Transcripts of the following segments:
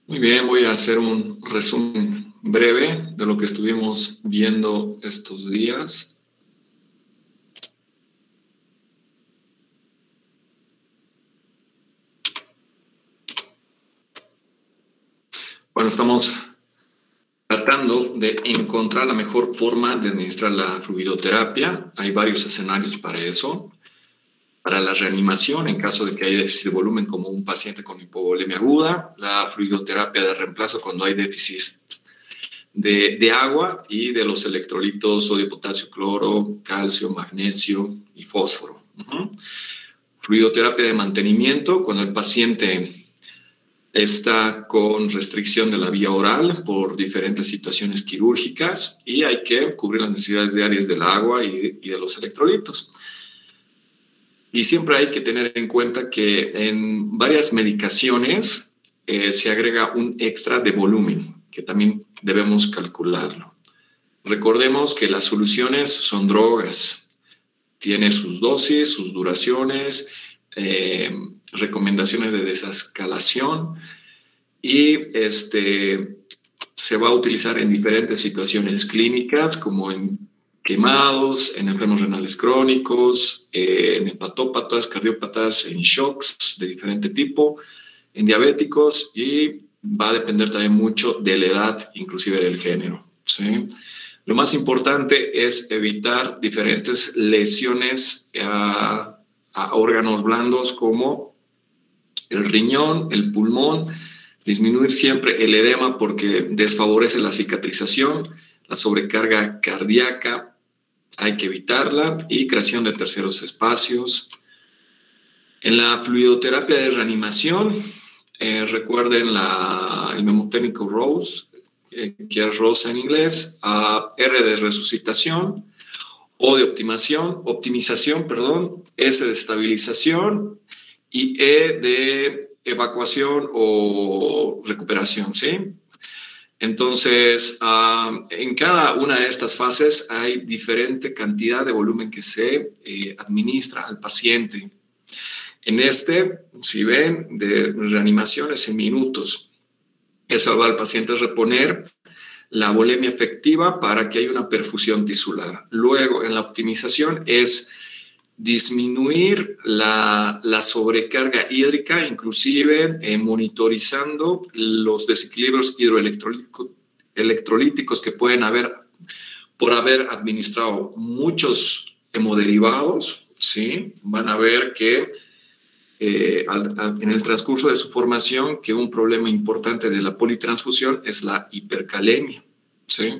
Muy bien, voy a hacer un resumen breve de lo que estuvimos viendo estos días. Bueno, estamos tratando de encontrar la mejor forma de administrar la fluidoterapia. Hay varios escenarios para eso. Para la reanimación, en caso de que haya déficit de volumen, como un paciente con hipovolemia aguda, la fluidoterapia de reemplazo cuando hay déficit de agua y de los electrolitos sodio, potasio, cloro, calcio, magnesio y fósforo. Fluidoterapia de mantenimiento cuando el paciente está con restricción de la vía oral por diferentes situaciones quirúrgicas y hay que cubrir las necesidades diarias del agua y de los electrolitos. Y siempre hay que tener en cuenta que en varias medicaciones se agrega un extra de volumen, que también debemos calcularlo. Recordemos que las soluciones son drogas, tiene sus dosis, sus duraciones, recomendaciones de desescalación y se va a utilizar en diferentes situaciones clínicas como en quemados, en enfermos renales crónicos, en hepatópatas, cardiópatas, en shocks de diferente tipo, en diabéticos y va a depender también mucho de la edad, inclusive del género, ¿sí? Lo más importante es evitar diferentes lesiones a órganos blandos como el riñón, el pulmón, disminuir siempre el edema porque desfavorece la cicatrización, la sobrecarga cardíaca, hay que evitarla, y creación de terceros espacios. En la fluidoterapia de reanimación, recuerden el mnemotécnico ROSE, que es ROSE en inglés, R de resucitación, O de optimización, S de estabilización y E de evacuación o recuperación, ¿sí? Entonces, en cada una de estas fases hay diferente cantidad de volumen que se administra al paciente. En si ven, de reanimación es en minutos. Eso va al paciente a reponer la volemia efectiva para que haya una perfusión tisular. Luego, en la optimización es disminuir la sobrecarga hídrica, inclusive monitorizando los desequilibrios hidroelectrolíticos que pueden haber por haber administrado muchos hemoderivados, ¿sí? Van a ver que en el transcurso de su formación que un problema importante de la politransfusión es la hipercalemia, ¿sí?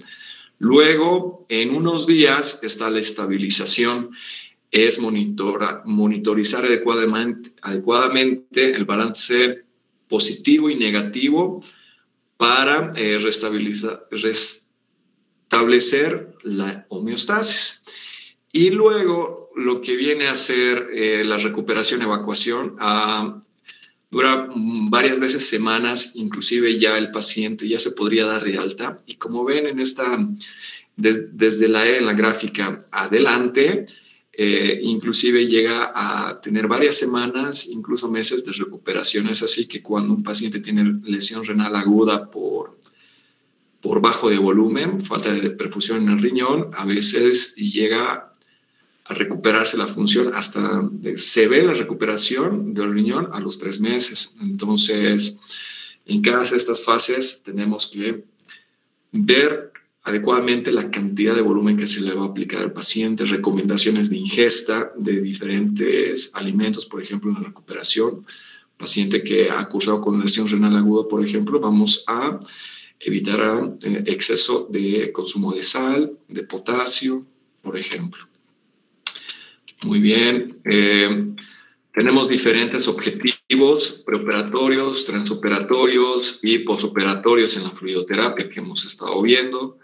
Luego, en unos días está la estabilización, es monitorizar adecuadamente el balance positivo y negativo para restablecer la homeostasis. Y luego lo que viene a ser la recuperación, evacuación, dura varias veces semanas, inclusive ya el paciente ya se podría dar de alta. Y como ven en desde la E en la gráfica adelante, inclusive llega a tener varias semanas, incluso meses de recuperación. Es así que cuando un paciente tiene lesión renal aguda por bajo de volumen, falta de perfusión en el riñón, a veces llega a recuperarse la función hasta se ve la recuperación del riñón a los 3 meses. Entonces, en cada de estas fases tenemos que ver adecuadamente la cantidad de volumen que se le va a aplicar al paciente, recomendaciones de ingesta de diferentes alimentos, por ejemplo, en la recuperación. Paciente que ha cursado con lesión renal aguda, por ejemplo, vamos a evitar exceso de consumo de sal, de potasio, por ejemplo. Muy bien. Tenemos diferentes objetivos preoperatorios, transoperatorios y posoperatorios en la fluidoterapia que hemos estado viendo.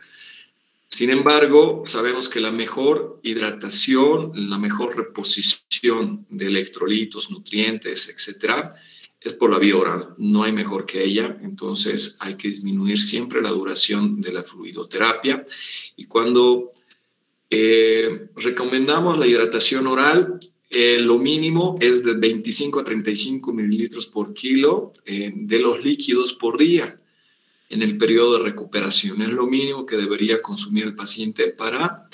Sin embargo, sabemos que la mejor hidratación, la mejor reposición de electrolitos, nutrientes, etcétera, es por la vía oral. No hay mejor que ella. Entonces, hay que disminuir siempre la duración de la fluidoterapia. Y cuando recomendamos la hidratación oral, lo mínimo es de 25 a 35 mililitros por kilo de los líquidos por día en el periodo de recuperación. Es lo mínimo que debería consumir el paciente para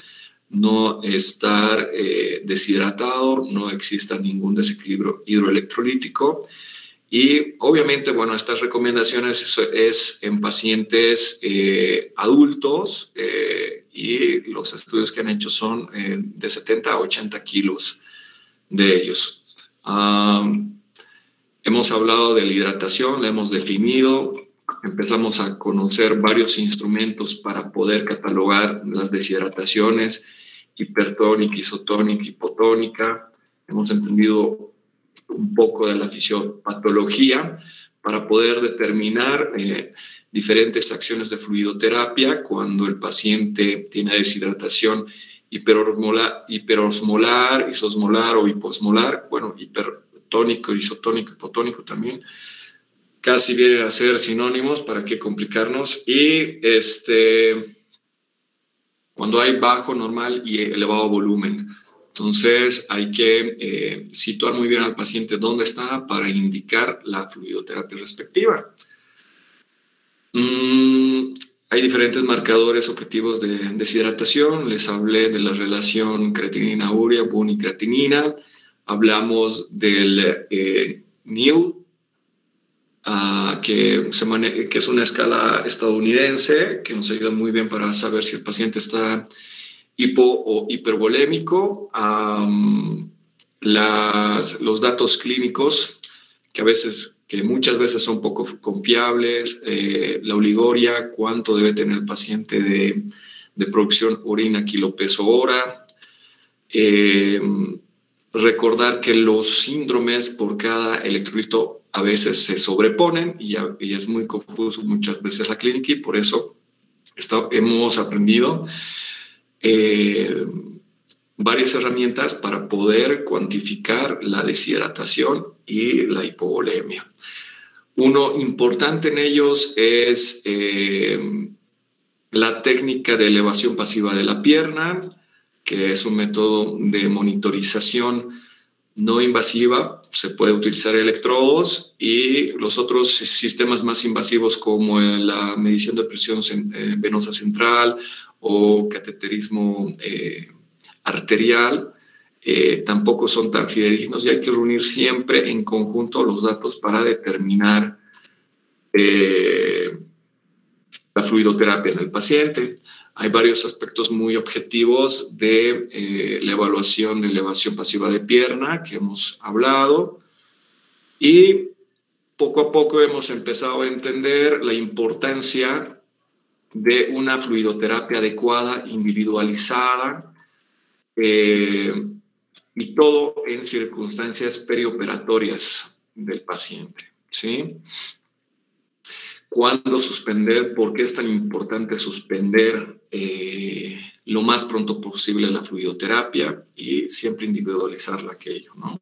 no estar deshidratado, no exista ningún desequilibrio hidroelectrolítico. Y obviamente, bueno, estas recomendaciones es en pacientes adultos y los estudios que han hecho son de 70 a 80 kilos de ellos. Hemos hablado de la hidratación, la hemos definido, empezamos a conocer varios instrumentos para poder catalogar las deshidrataciones, hipertónica, isotónica, hipotónica. Hemos entendido un poco de la fisiopatología para poder determinar diferentes acciones de fluidoterapia cuando el paciente tiene deshidratación hiperosmolar, isosmolar o hiposmolar, bueno, hipertónico, isotónico, hipotónico también. Casi vienen a ser sinónimos, ¿para qué complicarnos? Y cuando hay bajo, normal y elevado volumen. Entonces hay que situar muy bien al paciente dónde está para indicar la fluidoterapia respectiva. Hay diferentes marcadores objetivos de deshidratación. Les hablé de la relación creatinina-urea, bunicreatinina. Hablamos del NIU, que es una escala estadounidense que nos ayuda muy bien para saber si el paciente está hipo o hipervolémico. Los datos clínicos que muchas veces son poco confiables, la oliguria, cuánto debe tener el paciente de producción orina kilopeso hora. Recordar que los síndromes por cada electrolito a veces se sobreponen y es muy confuso muchas veces la clínica, y por eso hemos aprendido varias herramientas para poder cuantificar la deshidratación y la hipovolemia. Uno importante en ellos es la técnica de elevación pasiva de la pierna, que es un método de monitorización no invasiva. Se puede utilizar electrodos y los otros sistemas más invasivos como la medición de presión venosa central o cateterismo arterial tampoco son tan fidedignos, y hay que reunir siempre en conjunto los datos para determinar la fluidoterapia en el paciente. Hay varios aspectos muy objetivos de la evaluación de elevación pasiva de pierna que hemos hablado, y poco a poco hemos empezado a entender la importancia de una fluidoterapia adecuada, individualizada, y todo en circunstancias perioperatorias del paciente, ¿sí? ¿Cuándo suspender? ¿Por qué es tan importante suspender lo más pronto posible la fluidoterapia? Y siempre individualizarla aquello, ¿no?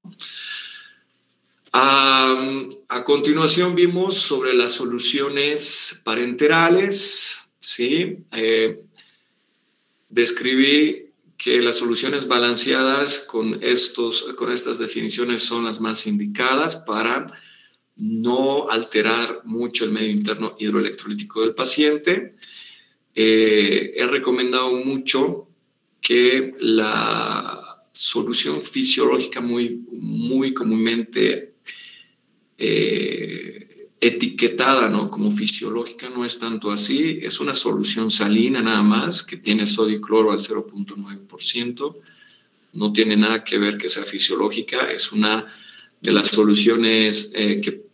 A continuación vimos sobre las soluciones parenterales, ¿sí? Describí que las soluciones balanceadas con estas definiciones son las más indicadas para no alterar mucho el medio interno hidroelectrolítico del paciente. He recomendado mucho que la solución fisiológica muy comúnmente etiquetada, ¿no?, como fisiológica, no es tanto así. Es una solución salina nada más, que tiene sodio y cloro al 0.9%. No tiene nada que ver que sea fisiológica. Es una de las soluciones que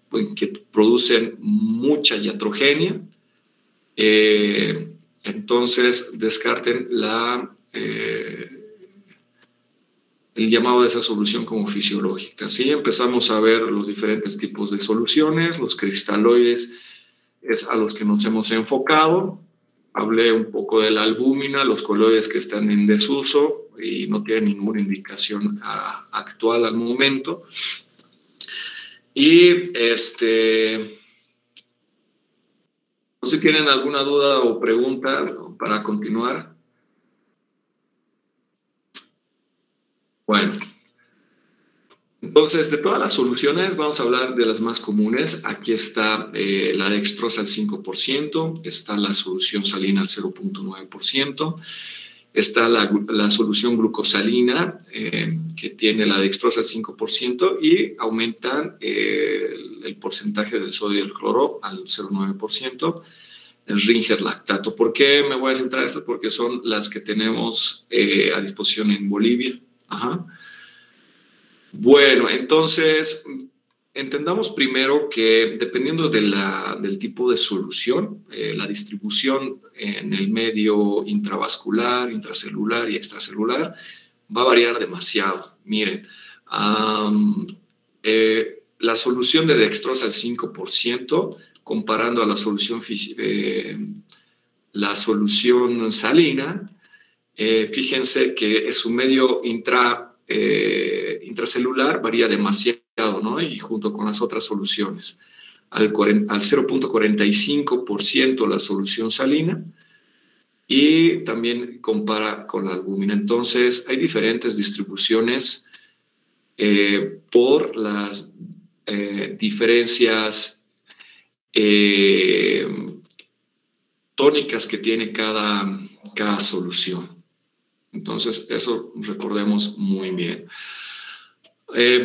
producen mucha iatrogenia. Entonces, descarten el llamado de esa solución como fisiológica. ¿Sí? Empezamos a ver los diferentes tipos de soluciones. Los cristaloides es a los que nos hemos enfocado. Hablé un poco de la albúmina, los coloides que están en desuso y no tienen ninguna indicación actual al momento. Y no sé si tienen alguna duda o pregunta para continuar. Bueno, Entonces, de todas las soluciones, vamos a hablar de las más comunes. Aquí está la dextrosa al 5%, está la solución salina al 0,9%, está la solución glucosalina, que tiene la dextrosa al 5%, y aumentan el porcentaje del sodio y el cloro al 0,9%. El Ringer lactato. ¿Por qué me voy a centrar en esto? Porque son las que tenemos a disposición en Bolivia. Ajá. Bueno, entonces, entendamos primero que dependiendo del tipo de solución, la distribución en el medio intravascular, intracelular y extracelular va a variar demasiado. Miren, la solución de dextrosa al 5%, comparando a la solución salina, fíjense que es un medio intracelular varía demasiado, ¿no? Y junto con las otras soluciones. Al 0,45% la solución salina, y también compara con la albúmina. Entonces, hay diferentes distribuciones por las diferencias tónicas que tiene cada solución. Entonces, eso recordemos muy bien.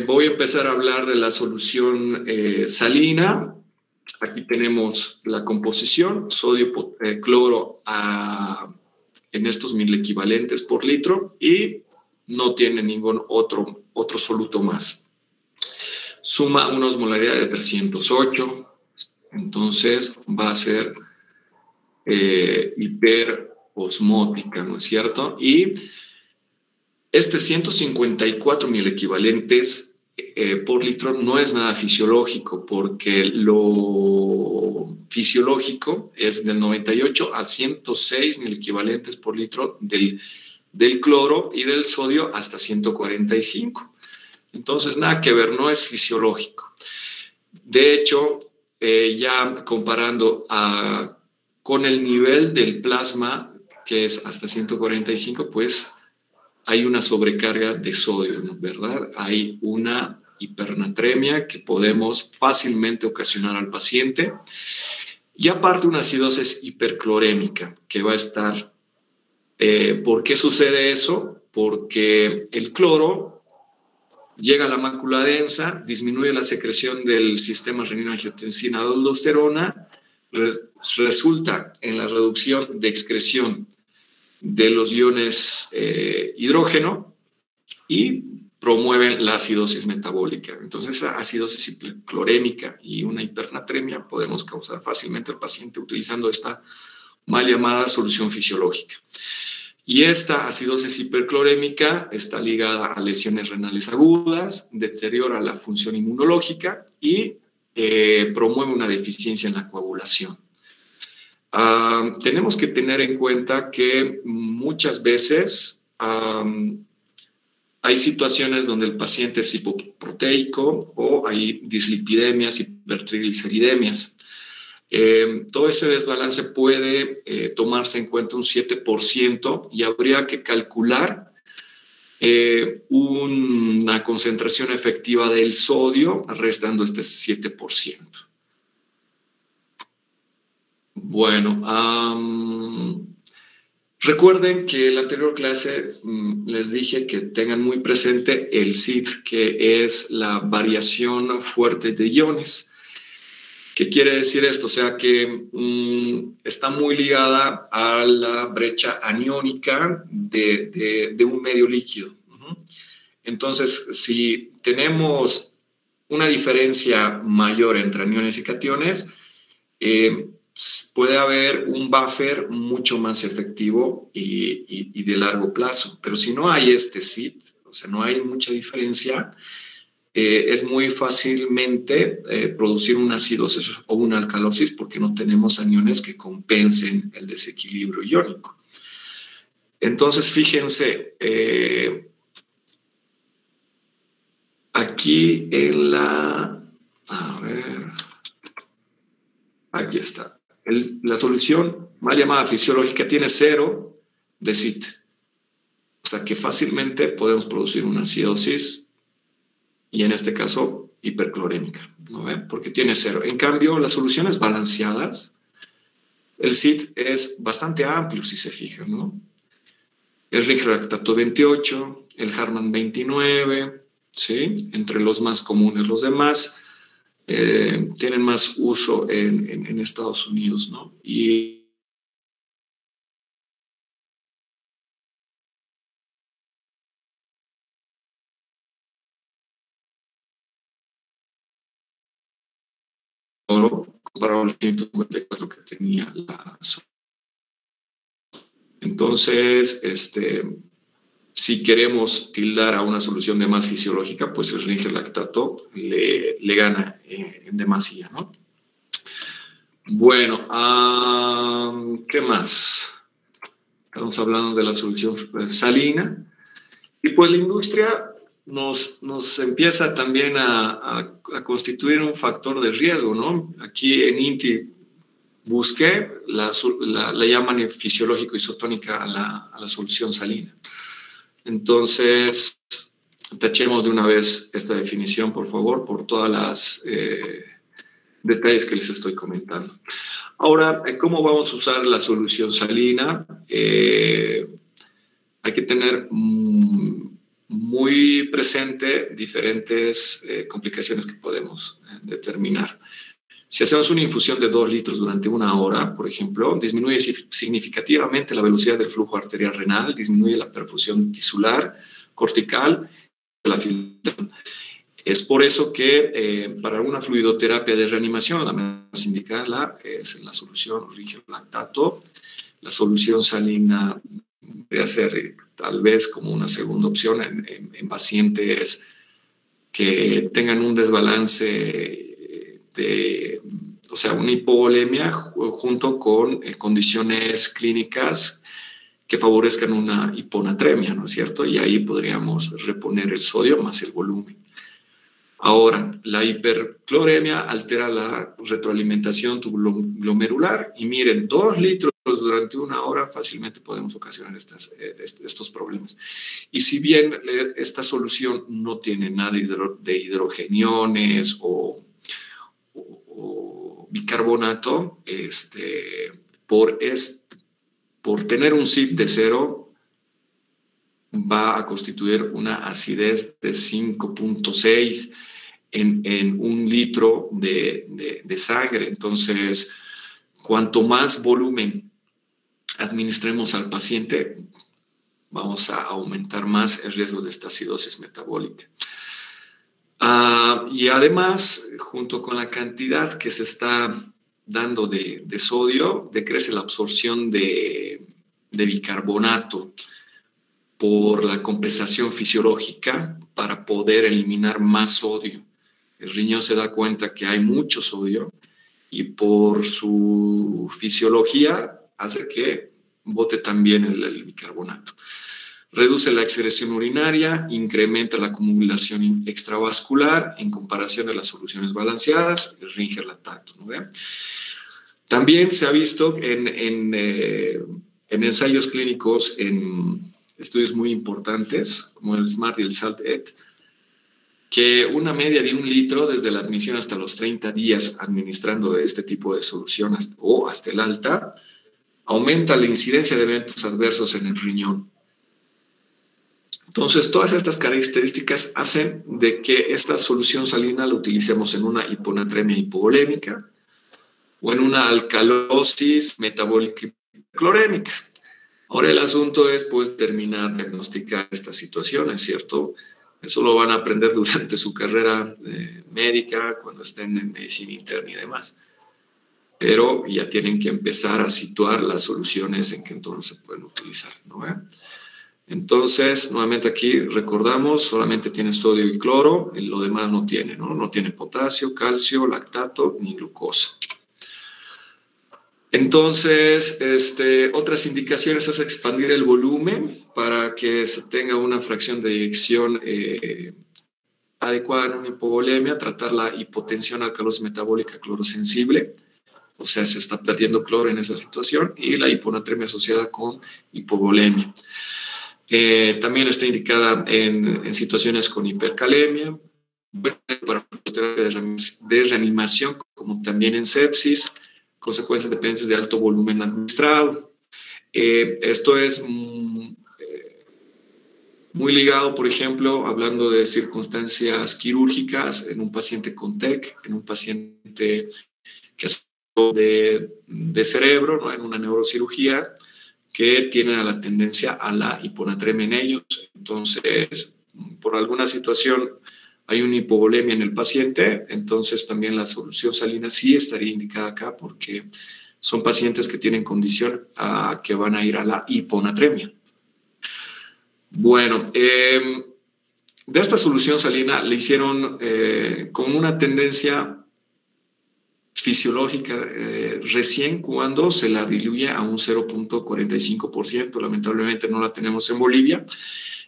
Voy a empezar a hablar de la solución salina. Aquí tenemos la composición, sodio, cloro en estos 1000 equivalentes por litro, y no tiene ningún otro soluto más. Suma una osmolaridad de 308, entonces va a ser hiperosmótica, ¿no es cierto? Y este 154.000 equivalentes por litro no es nada fisiológico, porque lo fisiológico es del 98 a 106.000 equivalentes por litro del cloro, y del sodio hasta 145. Entonces, nada que ver, no es fisiológico. De hecho, ya comparando con el nivel del plasma, que es hasta 145, pues hay una sobrecarga de sodio, ¿no? ¿Verdad? Hay una hipernatremia que podemos fácilmente ocasionar al paciente, y aparte una acidosis hiperclorémica que va a estar. ¿Por qué sucede eso? Porque el cloro llega a la mácula densa, disminuye la secreción del sistema renina-angiotensina-aldosterona, resulta en la reducción de excreción de los iones hidrógeno, y promueven la acidosis metabólica. Entonces, esa acidosis hiperclorémica y una hipernatremia podemos causar fácilmente al paciente utilizando esta mal llamada solución fisiológica. Y esta acidosis hiperclorémica está ligada a lesiones renales agudas, deteriora la función inmunológica y promueve una deficiencia en la coagulación. Tenemos que tener en cuenta que muchas veces hay situaciones donde el paciente es hipoproteico, o hay dislipidemias, hipertrigliceridemias. Todo ese desbalance puede tomarse en cuenta un 7%, y habría que calcular una concentración efectiva del sodio restando este 7%. Bueno, recuerden que en la anterior clase les dije que tengan muy presente el SID, que es la variación fuerte de iones. ¿Qué quiere decir esto? O sea, que está muy ligada a la brecha aniónica de un medio líquido. Entonces, si tenemos una diferencia mayor entre aniones y cationes, puede haber un buffer mucho más efectivo y de largo plazo. Pero si no hay este SID, o sea, no hay mucha diferencia, es muy fácilmente producir una acidosis o una alcalosis, porque no tenemos aniones que compensen el desequilibrio iónico. Entonces, fíjense, aquí en aquí está. La solución mal llamada fisiológica tiene 0 de SID. O sea que fácilmente podemos producir una acidosis y en este caso hiperclorémica, ¿no ve? Porque tiene 0. En cambio, las soluciones balanceadas, el CIT es bastante amplio, si se fijan, ¿no? El Ringer lactato 28, el Harman 29, ¿sí? Entre los más comunes. Los demás tienen más uso en Estados Unidos, ¿no? Y comparado al 154 que tenía la. Entonces, si queremos tildar a una solución de más fisiológica, pues el Ringer lactato le gana en demasía, ¿no? Bueno, ¿qué más? Estamos hablando de la solución salina. Y pues la industria nos empieza también a constituir un factor de riesgo, ¿no? Aquí en INTI busqué, la llaman fisiológico isotónica a la solución salina. Entonces, tachemos de una vez esta definición, por favor, por todas las detalles que les estoy comentando. Ahora, ¿cómo vamos a usar la solución salina? Hay que tener muy presente diferentes complicaciones que podemos determinar. Si hacemos una infusión de 2 litros durante 1 hora, por ejemplo, disminuye significativamente la velocidad del flujo arterial renal, disminuye la perfusión tisular, cortical, la filtración. Es por eso que para una fluidoterapia de reanimación, la más indicada es la solución Ringer lactato. La solución salina podría ser tal vez como una segunda opción en pacientes que tengan un desbalance o sea, una hipovolemia junto con condiciones clínicas que favorezcan una hiponatremia, ¿no es cierto? Y ahí podríamos reponer el sodio más el volumen. Ahora, la hipercloremia altera la retroalimentación tubuloglomerular y miren, 2 litros durante 1 hora fácilmente podemos ocasionar estos problemas. Y si bien esta solución no tiene nada de hidrogeniones o bicarbonato, por tener un CIT de 0, va a constituir una acidez de 5.6 en 1 litro de sangre. Entonces, cuanto más volumen administremos al paciente, vamos a aumentar más el riesgo de esta acidosis metabólica. Y además, junto con la cantidad que se está dando de sodio, decrece la absorción de bicarbonato por la compensación fisiológica para poder eliminar más sodio. El riñón se da cuenta que hay mucho sodio y por su fisiología hace que bote también el bicarbonato. Reduce la excreción urinaria, incrementa la acumulación extravascular en comparación de las soluciones balanceadas, el Ringer lactato, ¿no ve? También se ha visto en ensayos clínicos, en estudios muy importantes, como el SMART y el SALT-ET, que una media de 1 litro desde la admisión hasta los 30 días administrando este tipo de solución o hasta el alta, aumenta la incidencia de eventos adversos en el riñón. Entonces, todas estas características hacen de que esta solución salina la utilicemos en una hiponatremia hipovolémica o en una alcalosis metabólica clorémica. Ahora el asunto es, pues, terminar de diagnosticar estas situaciones, ¿cierto? Eso lo van a aprender durante su carrera médica, cuando estén en medicina interna y demás. Pero ya tienen que empezar a situar las soluciones en que entonces se pueden utilizar, ¿no? Entonces, nuevamente aquí recordamos, solamente tiene sodio y cloro, y lo demás no tiene, ¿no? No tiene potasio, calcio, lactato ni glucosa. Entonces, otras indicaciones es expandir el volumen para que se tenga una fracción de eyección adecuada en una hipovolemia, tratar la hipotensión alcalosis metabólica clorosensible, o sea, se está perdiendo cloro en esa situación, y la hiponatremia asociada con hipovolemia. También está indicada en situaciones con hipercalemia, bueno para de reanimación, como también en sepsis, consecuencias dependientes de alto volumen administrado. Esto es muy ligado, por ejemplo, hablando de circunstancias quirúrgicas en un paciente con TEC, en un paciente que es de cerebro, ¿no? En una neurocirugía, que tienen a la tendencia a la hiponatremia en ellos. Entonces, por alguna situación hay una hipovolemia en el paciente, entonces también la solución salina sí estaría indicada acá porque son pacientes que tienen condición que van a ir a la hiponatremia. Bueno, de esta solución salina le hicieron con una tendencia fisiológica recién cuando se la diluye a un 0.45%. Lamentablemente no la tenemos en Bolivia.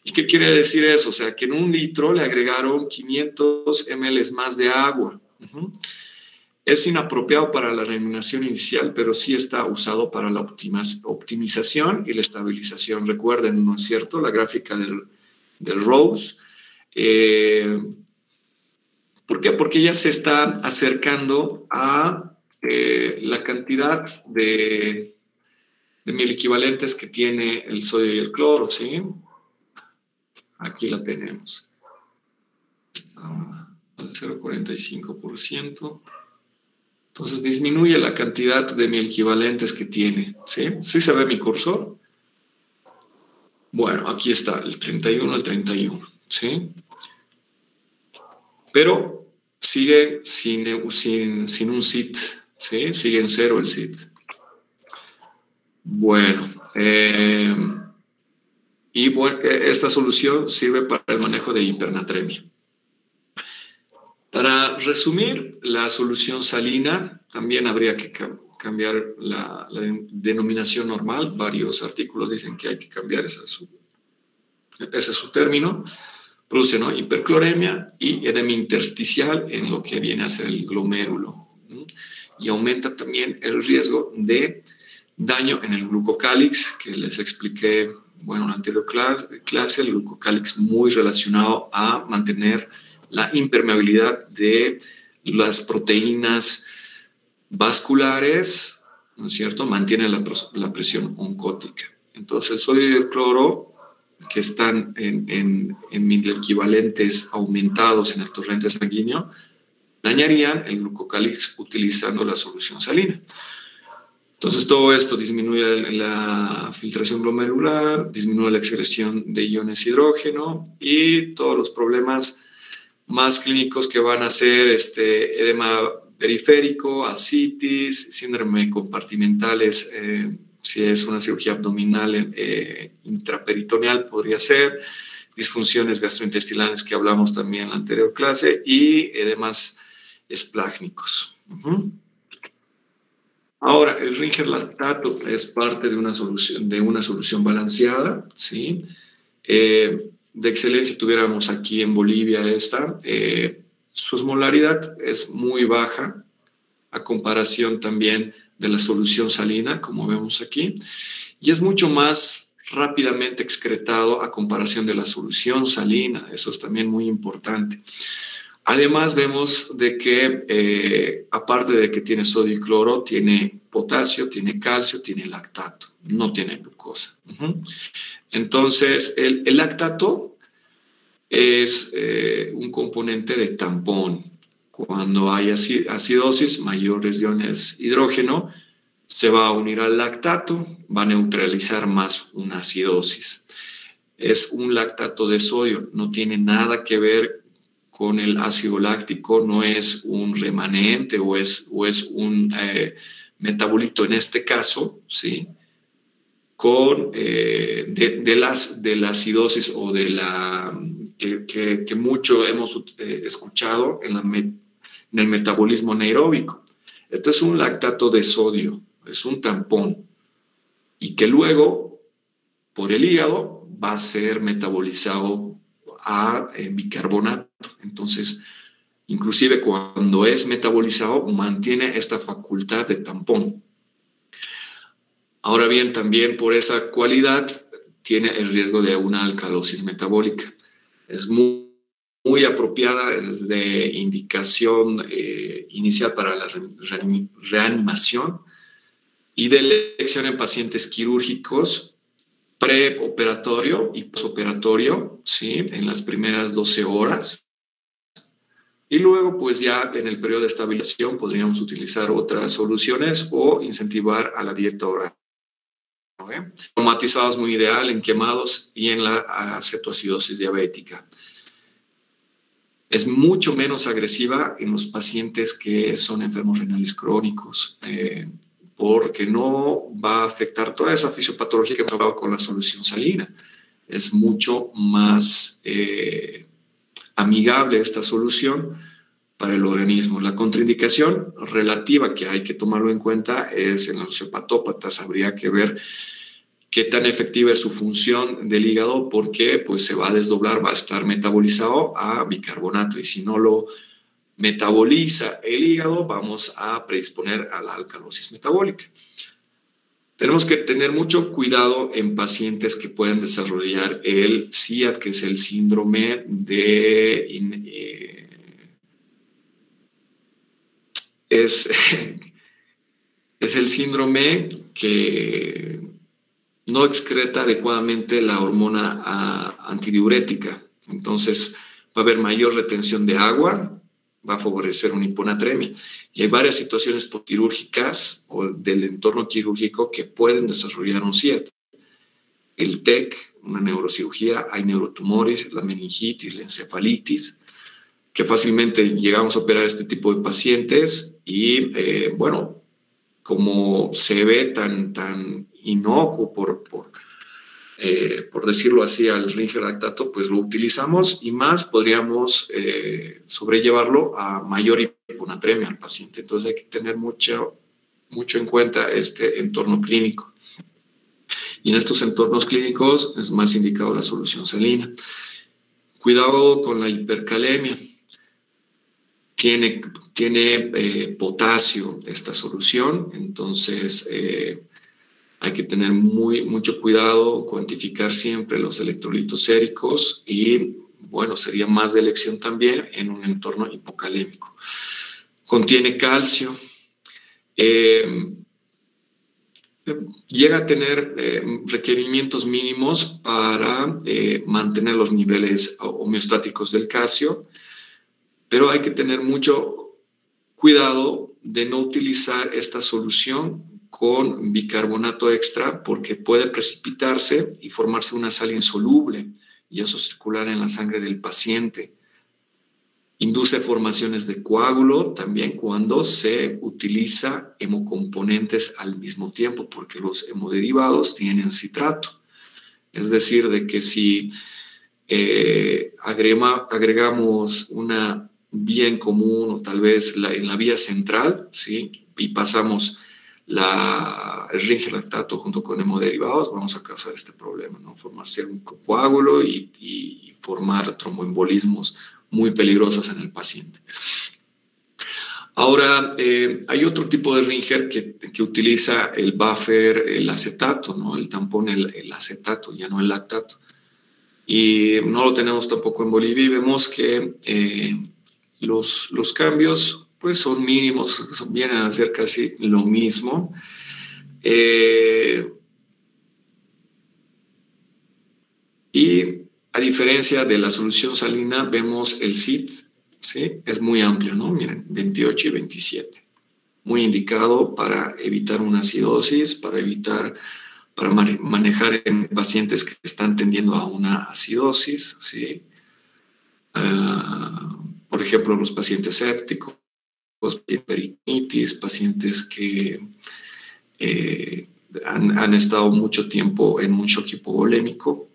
¿Y qué quiere decir eso? O sea, que en un litro le agregaron 500 ml más de agua. Es inapropiado para la reanimación inicial, pero sí está usado para la optimización y la estabilización. Recuerden, ¿no es cierto? La gráfica del Rose. ¿Por qué? Porque ya se está acercando a la cantidad de miel equivalentes que tiene el sodio y el cloro, ¿sí? Aquí la tenemos. Al 0.45%. Entonces disminuye la cantidad de miel equivalentes que tiene, ¿sí? ¿Sí se ve mi cursor? Bueno, aquí está, el 31, el 31, ¿sí? Pero sigue sin un CIT, ¿sí? Sigue en cero el CIT. Bueno, esta solución sirve para el manejo de hipernatremia. Para resumir, la solución salina también habría que cambiar la denominación normal. Varios artículos dicen que hay que cambiar ese es su término. Produce, ¿no?, hipercloremia y edema intersticial en lo que viene a ser el glomérulo. Y aumenta también el riesgo de daño en el glucocálix, que les expliqué, bueno, en la anterior clase, el glucocálix muy relacionado a mantener la impermeabilidad de las proteínas vasculares, ¿no es cierto? Mantiene la presión oncótica. Entonces, el sodio y el cloro, que están en equivalentes aumentados en el torrente sanguíneo, dañarían el glucocálix utilizando la solución salina. Entonces, todo esto disminuye la filtración glomerular, disminuye la excreción de iones hidrógeno y todos los problemas más clínicos que van a ser edema periférico, ascitis, síndrome compartimentales, si es una cirugía abdominal intraperitoneal podría ser, disfunciones gastrointestinales que hablamos también en la anterior clase y edemas esplácnicos. Ahora, el Ringer lactato es parte de una solución balanceada, ¿sí? De excelencia tuviéramos aquí en Bolivia esta, su osmolaridad es muy baja a comparación también de la solución salina, como vemos aquí, y es mucho más rápidamente excretado a comparación de la solución salina, eso es también muy importante. Además vemos de que, aparte de que tiene sodio y cloro, tiene potasio, tiene calcio, tiene lactato, no tiene glucosa. Entonces, el lactato es un componente de tampón. Cuando hay acidosis, mayores iones hidrógeno, se va a unir al lactato, va a neutralizar más una acidosis. Es un lactato de sodio, no tiene nada que ver con el ácido láctico, no es un remanente o es un metabolito en este caso, ¿sí? De la acidosis o de la que mucho hemos escuchado en el metabolismo anaeróbico. Esto es un lactato de sodio, es un tampón, y que luego, por el hígado, va a ser metabolizado a bicarbonato. Entonces, inclusive cuando es metabolizado, mantiene esta facultad de tampón. Ahora bien, también por esa cualidad tiene el riesgo de una alcalosis metabólica. Es muy muy apropiada, es de indicación inicial para la reanimación y de elección en pacientes quirúrgicos preoperatorio y posoperatorio, ¿sí? En las primeras 12 horas. Y luego, pues ya en el periodo de estabilización podríamos utilizar otras soluciones o incentivar a la dieta oral. Traumatizados muy ideal en quemados y en la cetoacidosis diabética. Es mucho menos agresiva en los pacientes que son enfermos renales crónicos, porque no va a afectar toda esa fisiopatología que hemos hablado con la solución salina. Es mucho más amigable esta solución para el organismo. La contraindicación relativa que hay que tomarlo en cuenta es en los hepatópatas. Habría que ver qué tan efectiva es su función del hígado, porque pues se va a desdoblar, va a estar metabolizado a bicarbonato, y si no lo metaboliza el hígado, vamos a predisponer a la alcalosis metabólica. Tenemos que tener mucho cuidado en pacientes que pueden desarrollar el SIAD, que es el síndrome de... es el síndrome que no excreta adecuadamente la hormona antidiurética. Entonces va a haber mayor retención de agua, va a favorecer una hiponatremia. Y hay varias situaciones postquirúrgicas o del entorno quirúrgico que pueden desarrollar un SIAD. El TEC, una neurocirugía, hay neurotumores, la meningitis, la encefalitis, que fácilmente llegamos a operar este tipo de pacientes y, bueno, como se ve tan inocuo, por decirlo así, al Ringer lactato, pues lo utilizamos y más podríamos sobrellevarlo a mayor hiponatremia al paciente. Entonces hay que tener mucho en cuenta este entorno clínico. Y en estos entornos clínicos es más indicado la solución salina. Cuidado con la hipercalemia. Tiene potasio esta solución, entonces hay que tener mucho cuidado, cuantificar siempre los electrolitos séricos y, bueno, sería más de elección también en un entorno hipocalémico. Contiene calcio, llega a tener requerimientos mínimos para mantener los niveles homeostáticos del calcio, pero hay que tener mucho cuidado de no utilizar esta solución con bicarbonato extra, porque puede precipitarse y formarse una sal insoluble y eso circular en la sangre del paciente. Induce formaciones de coágulo también cuando se utiliza hemocomponentes al mismo tiempo, porque los hemoderivados tienen citrato. Es decir, de que si agregamos una vía en común o tal vez en la vía central, ¿sí? Y pasamos el Ringer lactato junto con hemoderivados, vamos a causar este problema, ¿no? Formarse un coágulo y formar tromboembolismos muy peligrosos en el paciente. Ahora, hay otro tipo de Ringer que utiliza el buffer, el acetato, ¿no? El tampón, el acetato, ya no el lactato. Y no lo tenemos tampoco en Bolivia y vemos que los cambios pues son mínimos, vienen a ser casi lo mismo. Y a diferencia de la solución salina, vemos el CIT, ¿sí? Es muy amplio, ¿no? Miren, 28 y 27. Muy indicado para evitar una acidosis, para manejar en pacientes que están tendiendo a una acidosis, ¿sí? Por ejemplo, los pacientes sépticos, peritonitis, pacientes que han estado mucho tiempo en un shock hipovolémico.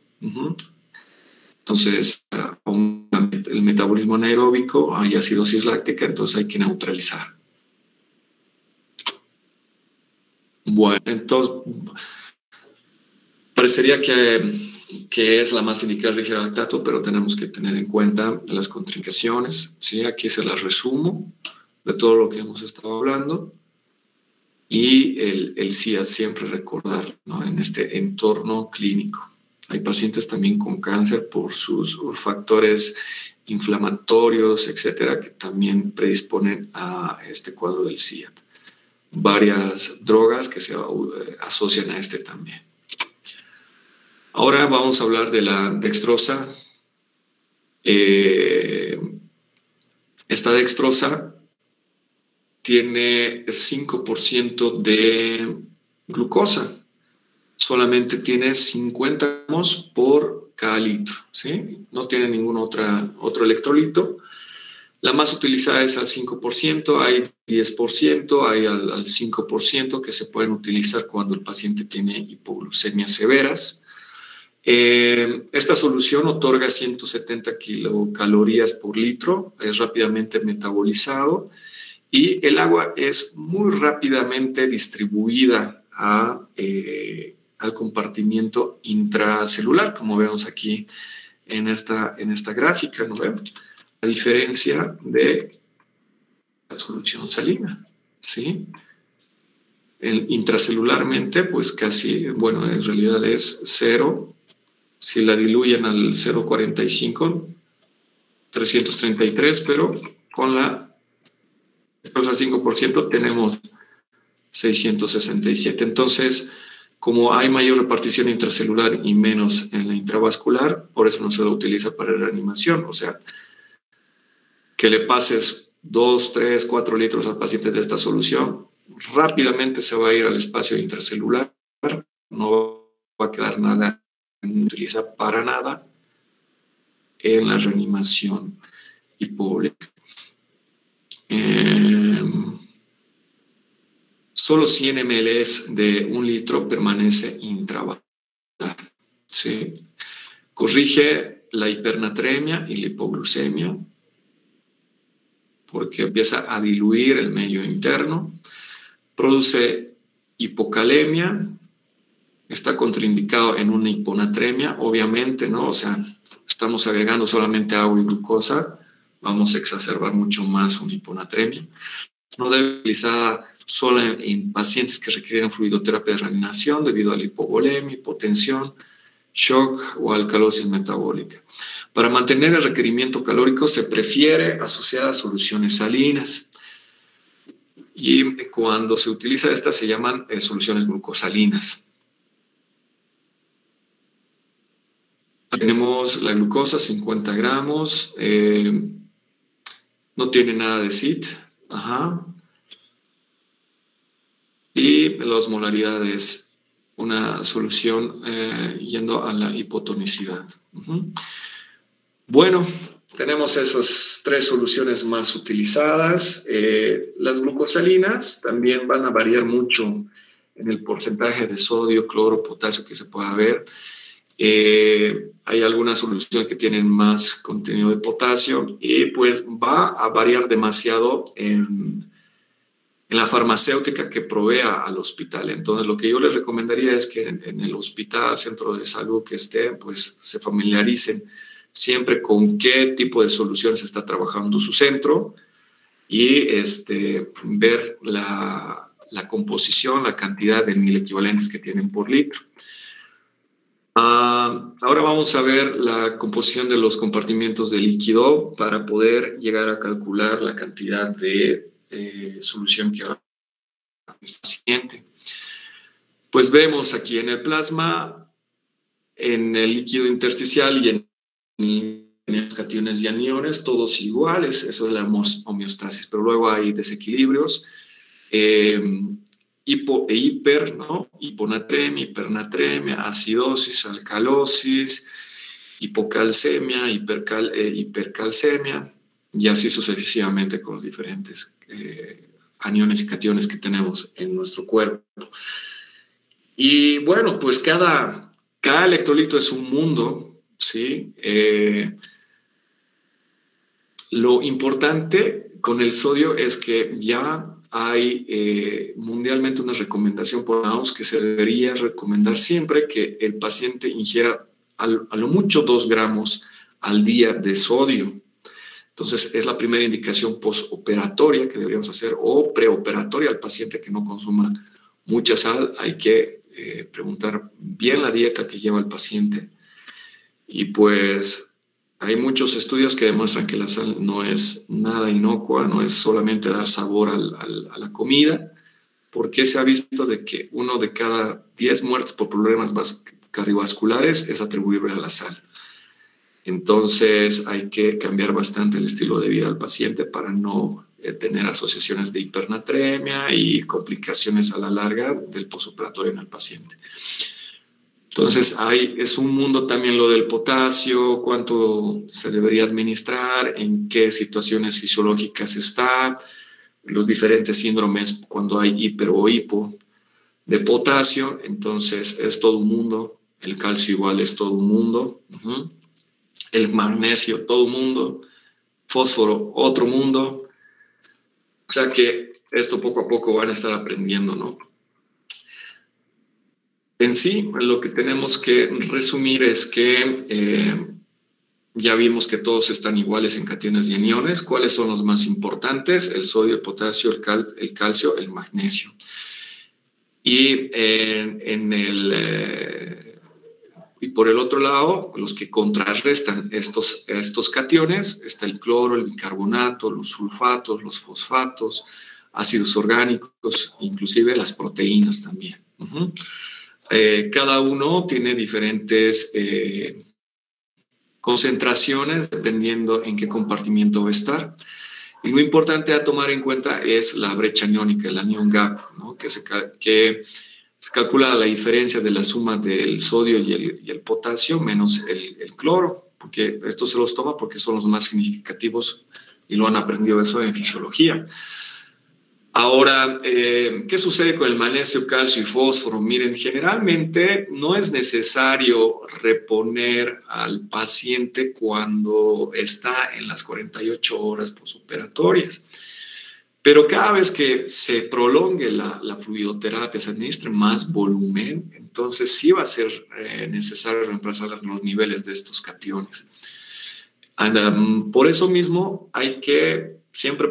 Entonces, el metabolismo anaeróbico, hay acidosis láctica, entonces hay que neutralizar. Bueno, entonces, parecería que es la más indicada el Ringer lactato, pero tenemos que tener en cuenta las contraindicaciones, ¿sí? Aquí se las resumo de todo lo que hemos estado hablando. Y el SIAD siempre recordar, ¿no? En este entorno clínico. Hay pacientes también con cáncer por sus factores inflamatorios, etcétera, que también predisponen a este cuadro del SIAD. Varias drogas que se asocian a este también. Ahora vamos a hablar de la dextrosa. Esta dextrosa tiene 5% de glucosa. Solamente tiene 50 gramos por cada litro, ¿sí? No tiene ningún otro electrolito. La más utilizada es al 5%, hay 10%, hay al 5% que se pueden utilizar cuando el paciente tiene hipoglucemias severas. Esta solución otorga 170 kilocalorías por litro, es rápidamente metabolizado y el agua es muy rápidamente distribuida al compartimiento intracelular, como vemos aquí en esta gráfica, ¿no vemos? A diferencia de la solución salina, ¿sí? Intracelularmente, pues casi, bueno, en realidad es 0. Si la diluyen al 0,45, 333, pero con la al 5% tenemos 667. Entonces, como hay mayor repartición intracelular y menos en la intravascular, por eso no se lo utiliza para reanimación. O sea, que le pases 2, 3, 4 litros al paciente de esta solución, rápidamente se va a ir al espacio intracelular, no va a quedar nada, no se utiliza para nada en la reanimación hipóvolémica. Solo 100 ml de 1 litro permanece intravascular, ¿sí? Corrige la hipernatremia y la hipoglucemia porque empieza a diluir el medio interno, produce hipocalemia, está contraindicado en una hiponatremia, obviamente, ¿no? O sea, estamos agregando solamente agua y glucosa, vamos a exacerbar mucho más una hiponatremia. No debe ser utilizada solo en pacientes que requieren fluidoterapia de reanimación debido a la hipovolemia, hipotensión, shock o alcalosis metabólica. Para mantener el requerimiento calórico se prefiere asociada a soluciones salinas. Y cuando se utiliza estas se llaman soluciones glucosalinas. Tenemos la glucosa, 50 gramos. No tiene nada de CIT. Ajá. Y la osmolaridades, una solución yendo a la hipotonicidad. Bueno, tenemos esas 3 soluciones más utilizadas. Las glucosalinas también van a variar mucho en el porcentaje de sodio, cloro, potasio que se pueda ver. Hay algunas soluciones que tienen más contenido de potasio y pues va a variar demasiado en la farmacéutica que provea al hospital. Entonces, lo que yo les recomendaría es que en el hospital, centro de salud que estén, pues se familiaricen siempre con qué tipo de soluciones está trabajando su centro y ver la composición, la cantidad de 1000 equivalentes que tienen por litro. Ahora vamos a ver la composición de los compartimientos de líquido para poder llegar a calcular la cantidad de solución que va a el paciente. Pues vemos aquí en el plasma, en el líquido intersticial y en los cationes y aniones, todos iguales, eso es la homeostasis, pero luego hay desequilibrios, hiper, ¿no? Hiponatremia, hipernatremia, acidosis, alcalosis, hipocalcemia, hipercalcemia, y así sucesivamente con los diferentes aniones y cationes que tenemos en nuestro cuerpo. Y bueno, pues cada electrolito es un mundo, ¿sí? Lo importante con el sodio es que ya hay mundialmente una recomendación por AOMS que se debería recomendar siempre que el paciente ingiera a lo mucho 2 gramos al día de sodio. Entonces, es la primera indicación postoperatoria que deberíamos hacer o preoperatoria al paciente que no consuma mucha sal. Hay que preguntar bien la dieta que lleva el paciente y pues Hay muchos estudios que demuestran que la sal no es nada inocua, no es solamente dar sabor a la comida, porque se ha visto de que 1 de cada 10 muertes por problemas cardiovasculares es atribuible a la sal. Entonces hay que cambiar bastante el estilo de vida del paciente para no tener asociaciones de hipernatremia y complicaciones a la larga del postoperatorio en el paciente. Entonces, es un mundo también lo del potasio, cuánto se debería administrar, en qué situaciones fisiológicas está, los diferentes síndromes cuando hay hiper o hipo de potasio. Entonces, es todo un mundo. El calcio igual es todo un mundo. El magnesio, todo un mundo. Fósforo, otro mundo. O sea que esto poco a poco van a estar aprendiendo, ¿no? En sí, lo que tenemos que resumir es que ya vimos que todos están iguales en cationes y aniones. ¿Cuáles son los más importantes? El sodio, el potasio, el calcio, el magnesio. Y, y por el otro lado, los que contrarrestan estos cationes, está el cloro, el bicarbonato, los sulfatos, los fosfatos, ácidos orgánicos, inclusive las proteínas también. Cada uno tiene diferentes concentraciones dependiendo en qué compartimiento va a estar. Y lo importante a tomar en cuenta es la brecha aniónica, el anion gap, ¿no? que se calcula la diferencia de la suma del sodio y el potasio menos el cloro, porque esto se los toma porque son los más significativos y lo han aprendido eso en fisiología. Ahora, ¿qué sucede con el magnesio, calcio y fósforo? Miren, generalmente no es necesario reponer al paciente cuando está en las 48 horas posoperatorias. Pero cada vez que se prolongue la fluidoterapia, se administre más volumen, entonces sí va a ser necesario reemplazar los niveles de estos cationes. Por eso mismo hay que siempre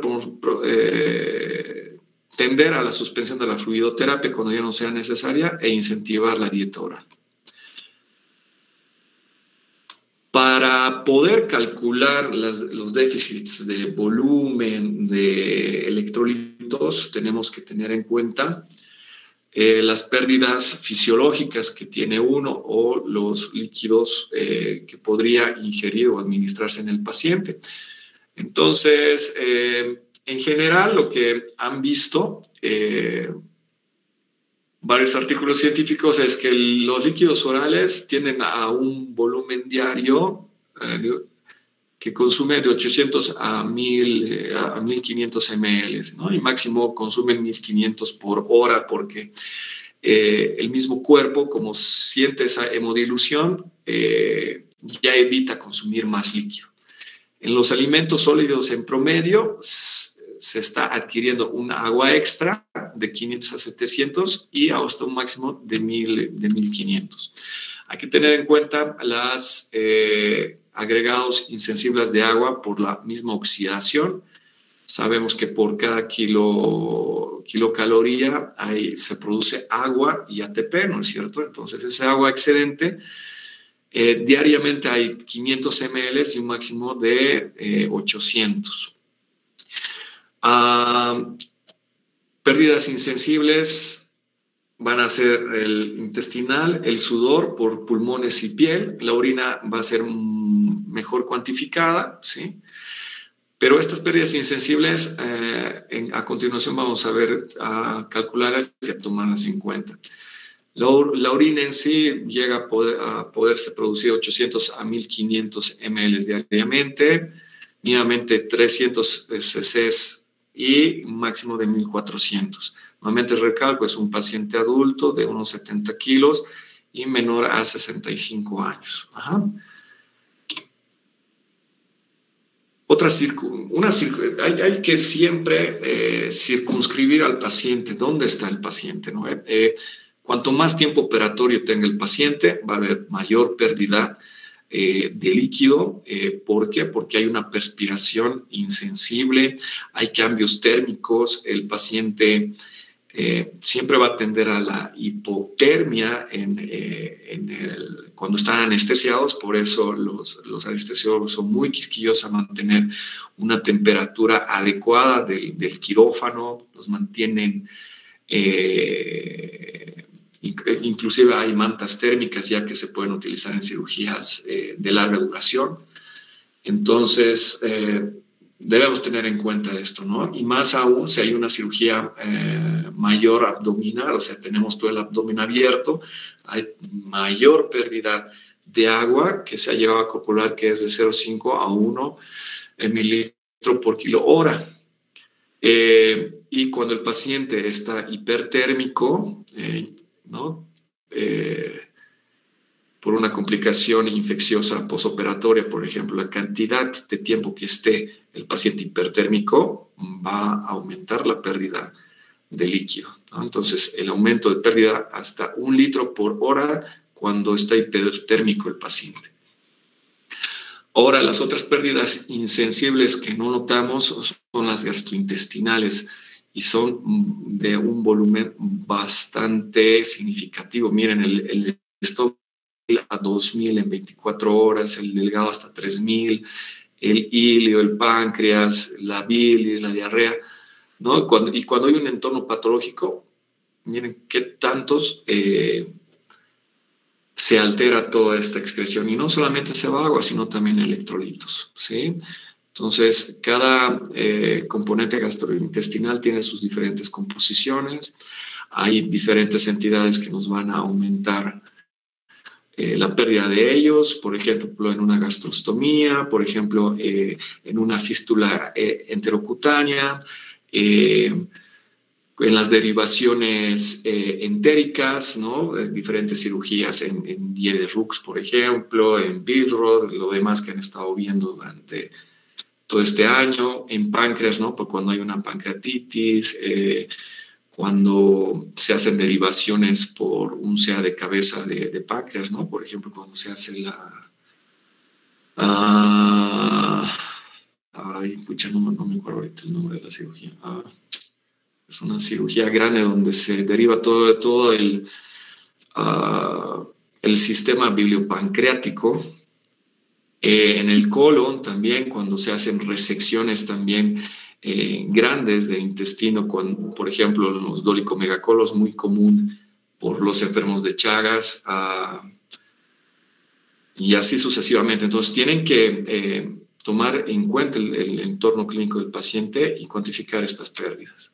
tender a la suspensión de la fluidoterapia cuando ya no sea necesaria e incentivar la dieta oral. Para poder calcular los déficits de volumen, de electrolitos, tenemos que tener en cuenta las pérdidas fisiológicas que tiene uno o los líquidos que podría ingerir o administrarse en el paciente. Entonces, en general, lo que han visto varios artículos científicos es que los líquidos orales tienden a un volumen diario que consume de 800 a 1500 ml, ¿no? Y máximo consumen 1500 por hora porque el mismo cuerpo, como siente esa hemodilución, ya evita consumir más líquido. En los alimentos sólidos en promedio se está adquiriendo un agua extra de 500 a 700 y hasta un máximo de 1500. Hay que tener en cuenta los agregados insensibles de agua por la misma oxidación. Sabemos que por cada kilocaloría se produce agua y ATP, ¿no es cierto? Entonces, ese agua excedente diariamente hay 500 ml y un máximo de 800. Pérdidas insensibles van a ser el intestinal, el sudor por pulmones y piel. La orina va a ser mejor cuantificada, ¿sí? Pero estas pérdidas insensibles, a continuación vamos a calcularlas y a tomarlas en cuenta. La orina en sí llega a poderse producir 800 a 1500 ml diariamente, mínimamente 300 cc y un máximo de 1400. Nuevamente recalco, es un paciente adulto de unos 70 kilos y menor a 65 años. Hay que siempre circunscribir al paciente. ¿Dónde está el paciente, no? Cuanto más tiempo operatorio tenga el paciente, va a haber mayor pérdida de líquido. ¿Por qué? Porque hay una perspiración insensible, hay cambios térmicos, el paciente siempre va a tender a la hipotermia cuando están anestesiados. Por eso los anestesiólogos son muy quisquillosos a mantener una temperatura adecuada del quirófano, los mantienen, inclusive hay mantas térmicas ya que se pueden utilizar en cirugías de larga duración. Entonces, debemos tener en cuenta esto, ¿no? Y más aún si hay una cirugía mayor abdominal, o sea, tenemos todo el abdomen abierto, hay mayor pérdida de agua que se ha llegado a calcular que es de 0,5 a 1 mililitro por kilo hora. Y cuando el paciente está hipertérmico, ¿no? Por una complicación infecciosa posoperatoria, por ejemplo, la cantidad de tiempo que esté el paciente hipertérmico va a aumentar la pérdida de líquido, ¿no? Entonces, el aumento de pérdida hasta 1 litro por hora cuando está hipertérmico el paciente. Ahora, las otras pérdidas insensibles que no notamos son las gastrointestinales y son de un volumen bastante significativo. Miren, el estómago a 2.000 en 24 horas, el delgado hasta 3.000, el ilio, el páncreas, la bilis, la diarrea, ¿no? Cuando hay un entorno patológico, miren qué tantos se altera toda esta excreción, y no solamente se va agua, sino también electrolitos, ¿sí? Entonces, cada componente gastrointestinal tiene sus diferentes composiciones, hay diferentes entidades que nos van a aumentar la pérdida de ellos, por ejemplo, en una gastrostomía, por ejemplo, en una fístula enterocutánea, en las derivaciones entéricas, ¿no? Diferentes cirugías en Die de Rux, por ejemplo, en Billroth, lo demás que han estado viendo durante todo este año, en páncreas, ¿no? Por cuando hay una pancreatitis, cuando se hacen derivaciones por un CA de cabeza de páncreas, ¿no? Por ejemplo, cuando se hace no me acuerdo ahorita el nombre de la cirugía. Es una cirugía grande donde se deriva todo el sistema biliopancreático. En el colon también, cuando se hacen resecciones también grandes de intestino, por ejemplo, los dolicomegacolos, muy común por los enfermos de Chagas, y así sucesivamente. Entonces, tienen que tomar en cuenta el entorno clínico del paciente y cuantificar estas pérdidas.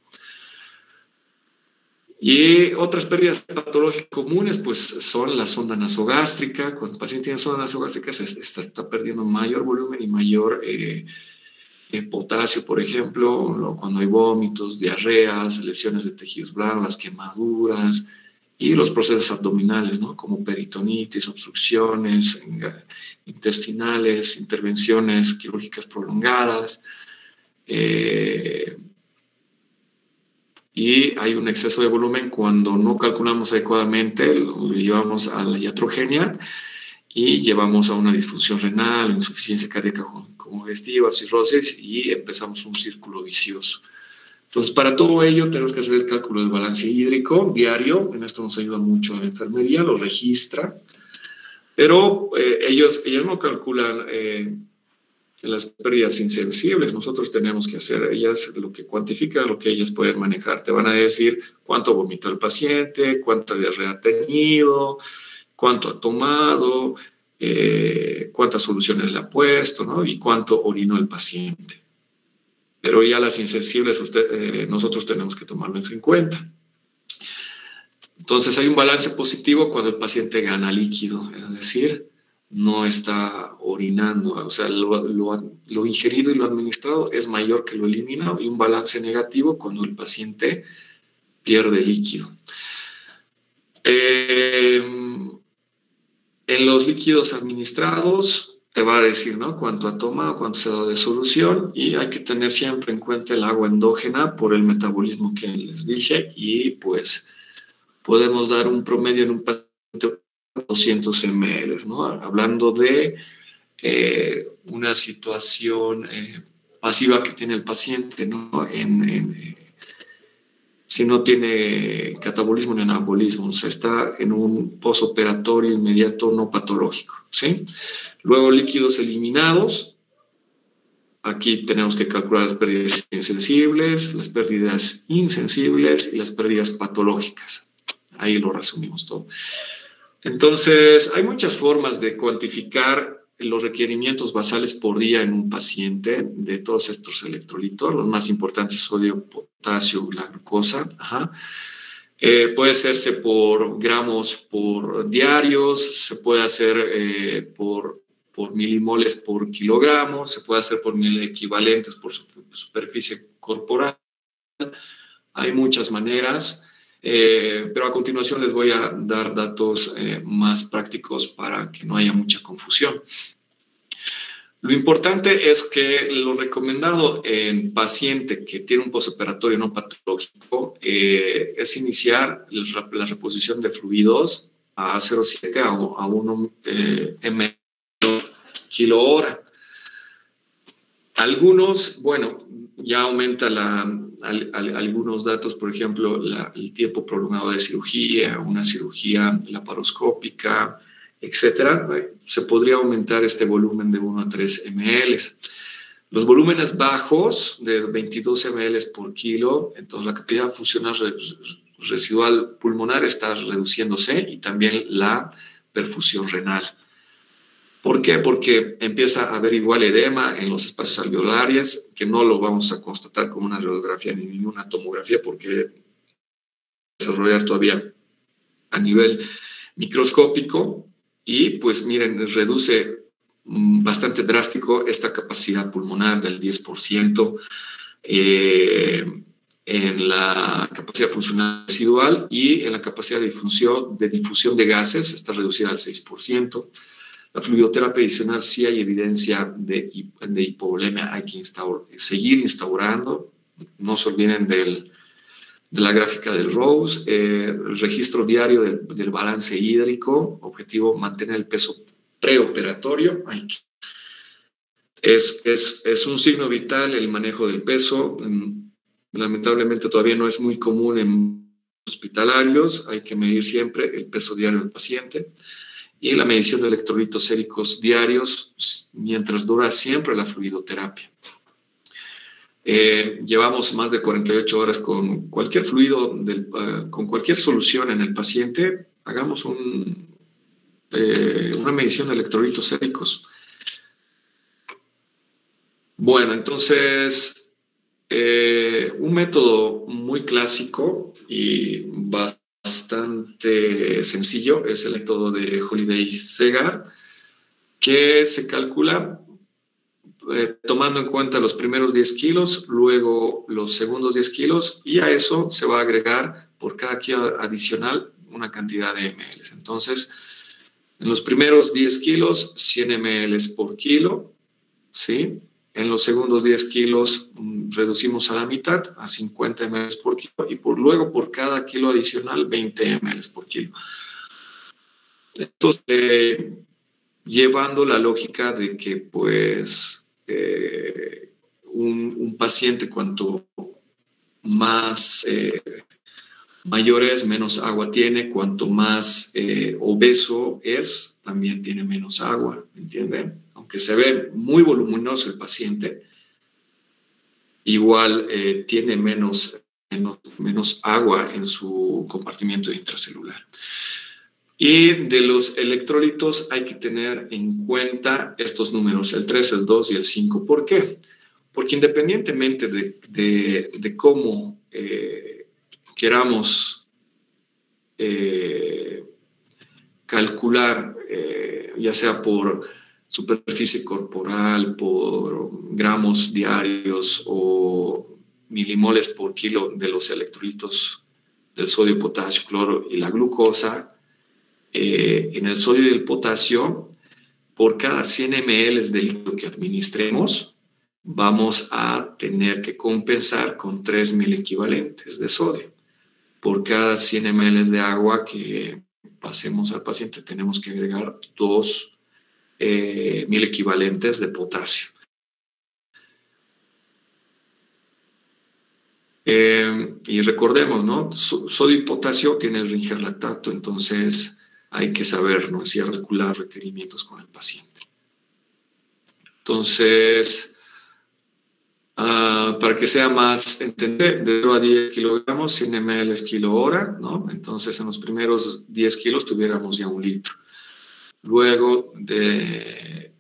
Y otras pérdidas patológicas comunes, pues, son la sonda nasogástrica. Cuando el paciente tiene sonda nasogástrica, se está perdiendo mayor volumen y mayor potasio, por ejemplo, cuando hay vómitos, diarreas, lesiones de tejidos blandos, quemaduras, y los procesos abdominales, ¿no? Como peritonitis, obstrucciones intestinales, intervenciones quirúrgicas prolongadas, y hay un exceso de volumen cuando no calculamos adecuadamente, lo llevamos a la iatrogenia y llevamos a una disfunción renal, insuficiencia cardíaca congestiva, cirrosis, y empezamos un círculo vicioso. Entonces, para todo ello tenemos que hacer el cálculo del balance hídrico diario. En esto nos ayuda mucho la enfermería, lo registra, pero ellos no calculan las pérdidas insensibles. Nosotros tenemos que hacer, ellas lo que cuantifican, lo que ellas pueden manejar. Te van a decir cuánto vomitó el paciente, cuánta diarrea ha tenido, cuánto ha tomado, cuántas soluciones le ha puesto, ¿no? Y cuánto orinó el paciente. Pero ya las insensibles nosotros tenemos que tomarlas en cuenta. Entonces hay un balance positivo cuando el paciente gana líquido, es decir, no está orinando, o sea, lo ingerido y lo administrado es mayor que lo eliminado, y un balance negativo cuando el paciente pierde líquido. En los líquidos administrados te va a decir, ¿no?, cuánto ha tomado, cuánto se ha dado de solución, y hay que tener siempre en cuenta el agua endógena por el metabolismo que les dije, y pues podemos dar un promedio en un paciente de 200 ml, ¿no? Hablando de una situación pasiva que tiene el paciente, ¿no? si no tiene catabolismo ni anabolismo, o sea, está en un posoperatorio inmediato no patológico, ¿sí? Luego, líquidos eliminados. Aquí tenemos que calcular las pérdidas insensibles, las pérdidas insensibles y las pérdidas patológicas. Ahí lo resumimos todo. Entonces, hay muchas formas de cuantificar los requerimientos basales por día en un paciente de todos estos electrolitos. Los más importantes: sodio, potasio, la glucosa. Ajá. Puede hacerse por gramos por diarios, se puede hacer por milimoles por kilogramo, se puede hacer por mil equivalentes por superficie corporal. Hay muchas maneras, pero a continuación les voy a dar datos más prácticos para que no haya mucha confusión. Lo importante es que lo recomendado en paciente que tiene un postoperatorio no patológico es iniciar la reposición de fluidos a 0,7 a 1 ml kilo hora. Algunos, bueno, ya aumenta algunos datos, por ejemplo, el tiempo prolongado de cirugía, una cirugía laparoscópica, etcétera. Se podría aumentar este volumen de 1 a 3 ml. Los volúmenes bajos, de 22 ml por kilo, entonces la capacidad funcional residual pulmonar está reduciéndose y también la perfusión renal. ¿Por qué? Porque empieza a haber igual edema en los espacios alveolares, que no lo vamos a constatar con una radiografía ni ninguna tomografía, porque desarrollar todavía a nivel microscópico, y pues miren, reduce bastante drástico esta capacidad pulmonar del 10%, en la capacidad funcional residual, y en la capacidad de difusión de gases está reducida al 6%. La fluidoterapia adicional, sí hay evidencia de hipovolemia, hay que seguir instaurando. No se olviden de la gráfica del Rose, el registro diario del balance hídrico, objetivo mantener el peso preoperatorio. Es un signo vital el manejo del peso. Lamentablemente todavía no es muy común en hospitalarios, hay que medir siempre el peso diario del paciente. Y la medición de electrolitos séricos diarios mientras dura siempre la fluidoterapia. Llevamos más de 48 horas con cualquier fluido, con cualquier solución en el paciente. Hagamos una medición de electrolitos séricos. Bueno, entonces, un método muy clásico y bastante sencillo es el método de Holliday-Segar, que se calcula tomando en cuenta los primeros 10 kilos, luego los segundos 10 kilos, y a eso se va a agregar por cada kilo adicional una cantidad de ml. Entonces, en los primeros 10 kilos, 100 ml por kilo, ¿sí? En los segundos 10 kilos reducimos a la mitad, a 50 ml por kilo, y luego por cada kilo adicional, 20 ml por kilo. Entonces, llevando la lógica de que, pues, un paciente cuanto más mayor es, menos agua tiene, cuanto más obeso es, también tiene menos agua, ¿entienden? Aunque se ve muy voluminoso el paciente, igual tiene menos agua en su compartimiento intracelular. Y de los electrolitos hay que tener en cuenta estos números, el 3, el 2 y el 5. ¿Por qué? Porque independientemente de cómo queramos calcular, ya sea por superficie corporal, por gramos diarios o milimoles por kilo de los electrolitos del sodio, potasio, cloro y la glucosa, en el sodio y el potasio, por cada 100 ml de líquido que administremos, vamos a tener que compensar con 3.000 equivalentes de sodio. Por cada 100 ml de agua que pasemos al paciente, tenemos que agregar 2.000 equivalentes de potasio. Y recordemos, ¿no? Sodio y potasio tiene el Ringer lactato, entonces hay que saber, ¿no? Si regular requerimientos con el paciente. Entonces, para que sea más entendible, de 0 a 10 kilogramos, 100 ml kilo hora, ¿no? Entonces, en los primeros 10 kilos tuviéramos ya 1 litro. Luego, de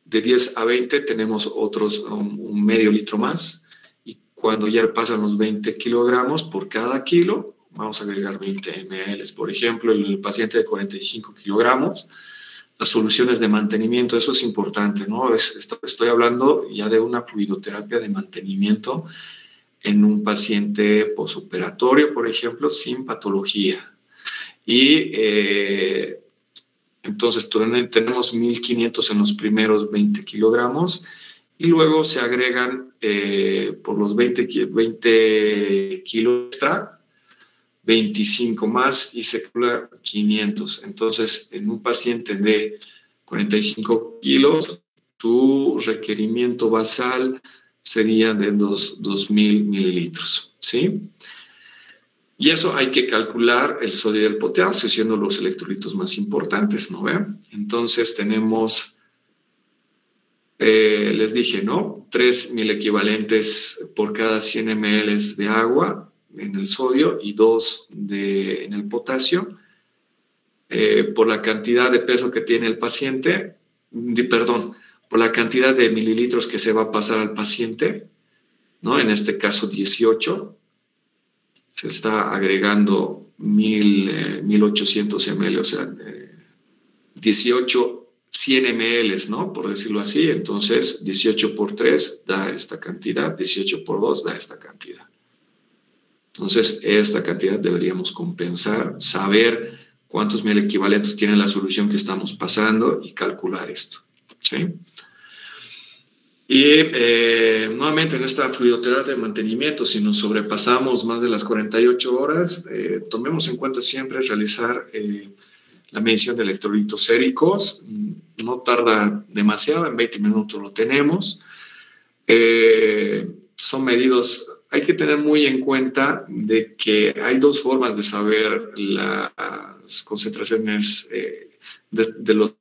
10 a 20 tenemos otros un medio litro más. Y cuando ya pasan los 20 kilogramos por cada kilo, vamos a agregar 20 ml. Por ejemplo, el paciente de 45 kilogramos, las soluciones de mantenimiento, eso es importante, ¿no? Estoy hablando ya de una fluidoterapia de mantenimiento en un paciente posoperatorio, por ejemplo, sin patología. Y entonces tenemos 1500 en los primeros 20 kilogramos y luego se agregan por los 20 kilos extra, 25 más y se calcula 500. Entonces, en un paciente de 45 kilos, tu requerimiento basal sería de 2000 mililitros, ¿sí? Y eso hay que calcular el sodio y el potasio, siendo los electrolitos más importantes, ¿no ven? Entonces tenemos, les dije, ¿no? 3000 equivalentes por cada 100 ml de agua en el sodio y 2 en el potasio, por la cantidad de peso que tiene el paciente, por la cantidad de mililitros que se va a pasar al paciente, ¿no? En este caso 18, se está agregando 1800 ml, o sea, 18, 100 ml, ¿no? Por decirlo así. Entonces, 18 por 3 da esta cantidad, 18 por 2 da esta cantidad. Entonces, esta cantidad deberíamos compensar, saber cuántos mil equivalentes tiene la solución que estamos pasando y calcular esto, ¿sí? Y nuevamente en esta fluidoterapia de mantenimiento, si nos sobrepasamos más de las 48 horas, tomemos en cuenta siempre realizar la medición de electrolitos séricos. No tarda demasiado, en 20 minutos lo tenemos. Son medidos, hay que tener muy en cuenta de que hay dos formas de saber las concentraciones de los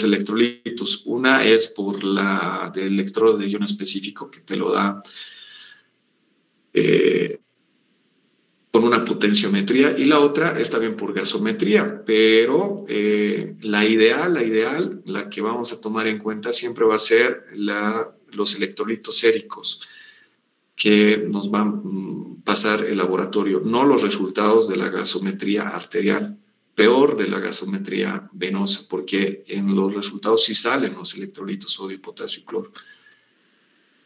electrolitos. Una es por la del electrodo de ion específico, que te lo da con una potenciometría, y la otra es también por gasometría, pero la ideal, la que vamos a tomar en cuenta siempre va a ser los electrolitos séricos que nos van a pasar el laboratorio, no los resultados de la gasometría arterial, peor de la gasometría venosa, porque en los resultados sí salen los electrolitos sodio, potasio y cloro.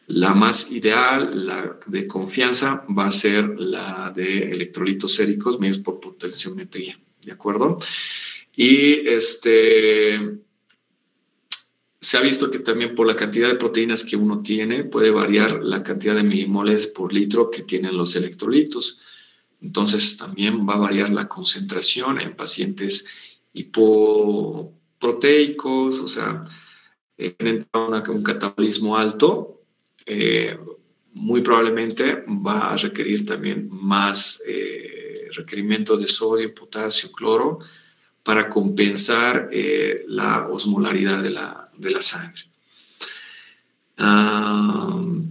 La más ideal, la de confianza, va a ser la de electrolitos séricos medidos por potenciometría, ¿de acuerdo? Y se ha visto que también por la cantidad de proteínas que uno tiene puede variar la cantidad de milimoles por litro que tienen los electrolitos. Entonces también va a variar la concentración en pacientes hipoproteicos, o sea, tienen un catabolismo alto, muy probablemente va a requerir también más requerimiento de sodio, potasio, cloro para compensar la osmolaridad de la sangre.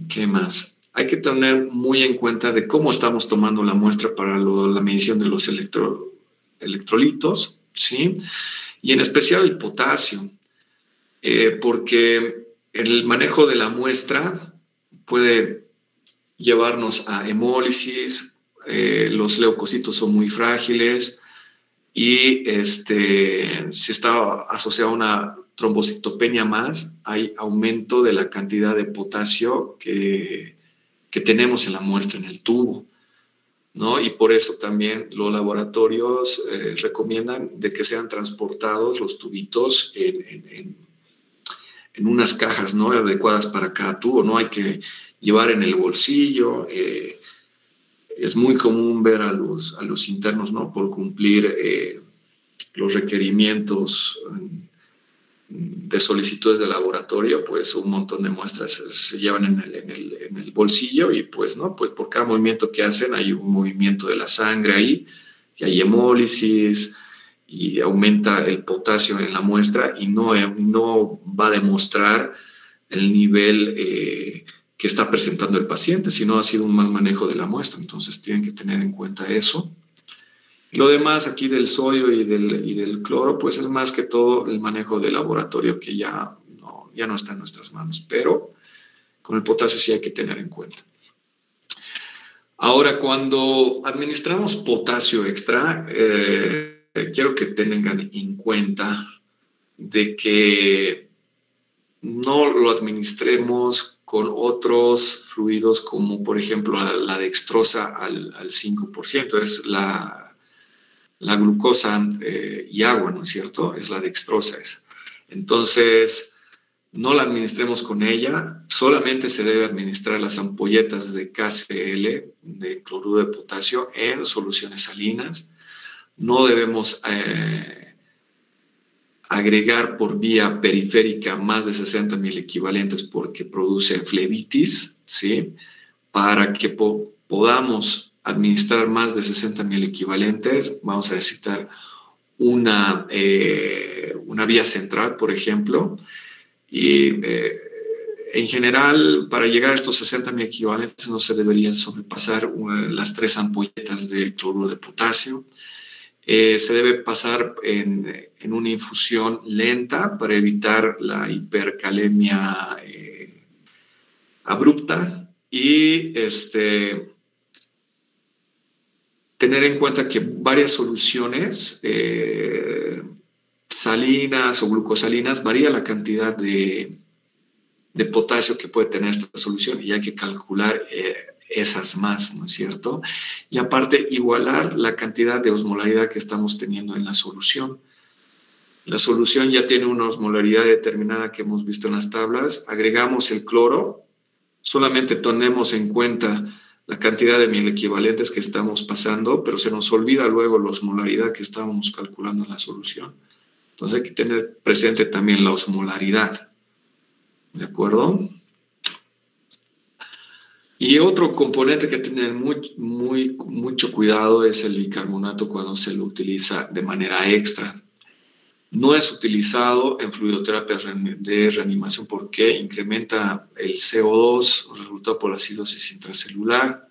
¿Qué más? Hay que tener muy en cuenta de cómo estamos tomando la muestra para la medición de los electrolitos, ¿sí? Y en especial el potasio, porque el manejo de la muestra puede llevarnos a hemólisis, los leucocitos son muy frágiles y si está asociado a una trombocitopenia más, hay aumento de la cantidad de potasio que tenemos en la muestra, en el tubo, ¿no? Y por eso también los laboratorios recomiendan de que sean transportados los tubitos en unas cajas, ¿no? Adecuadas para cada tubo, no hay que llevar en el bolsillo. Es muy común ver a los internos, ¿no? Por cumplir los requerimientos de solicitudes de laboratorio, pues un montón de muestras se llevan en el bolsillo y pues, ¿no? Pues por cada movimiento que hacen hay un movimiento de la sangre ahí, que hay hemólisis y aumenta el potasio en la muestra y no va a demostrar el nivel que está presentando el paciente, sino ha sido un mal manejo de la muestra. Entonces tienen que tener en cuenta eso. Lo demás aquí del sodio y del cloro, pues es más que todo el manejo de laboratorio que ya no está en nuestras manos, pero con el potasio sí hay que tener en cuenta. Ahora, cuando administramos potasio extra, quiero que tengan en cuenta de que no lo administremos con otros fluidos como, por ejemplo, la dextrosa al 5%. Es la glucosa y agua, ¿no es cierto? Es la dextrosa esa. Entonces, no la administremos con ella, solamente se debe administrar las ampolletas de KCl, de cloruro de potasio, en soluciones salinas. No debemos agregar por vía periférica más de 60 equivalentes porque produce flebitis, ¿sí? Para que podamos administrar más de 60 equivalentes, vamos a necesitar una vía central, por ejemplo, y en general, para llegar a estos 60 equivalentes no se deberían sobrepasar las 3 ampolletas de cloruro de potasio. Se debe pasar en una infusión lenta para evitar la hipercalemia abrupta y tener en cuenta que varias soluciones salinas o glucosalinas varía la cantidad de potasio que puede tener esta solución y hay que calcular esas más, ¿no es cierto? Y aparte, igualar la cantidad de osmolaridad que estamos teniendo en la solución. La solución ya tiene una osmolaridad determinada que hemos visto en las tablas. Agregamos el cloro, solamente tenemos en cuenta la cantidad de equivalentes que estamos pasando, pero se nos olvida luego la osmolaridad que estábamos calculando en la solución. Entonces hay que tener presente también la osmolaridad. ¿De acuerdo? Y otro componente que hay que tener mucho cuidado es el bicarbonato cuando se lo utiliza de manera extra. No es utilizado en fluidoterapia de reanimación porque incrementa el CO2 resultado por la acidosis intracelular.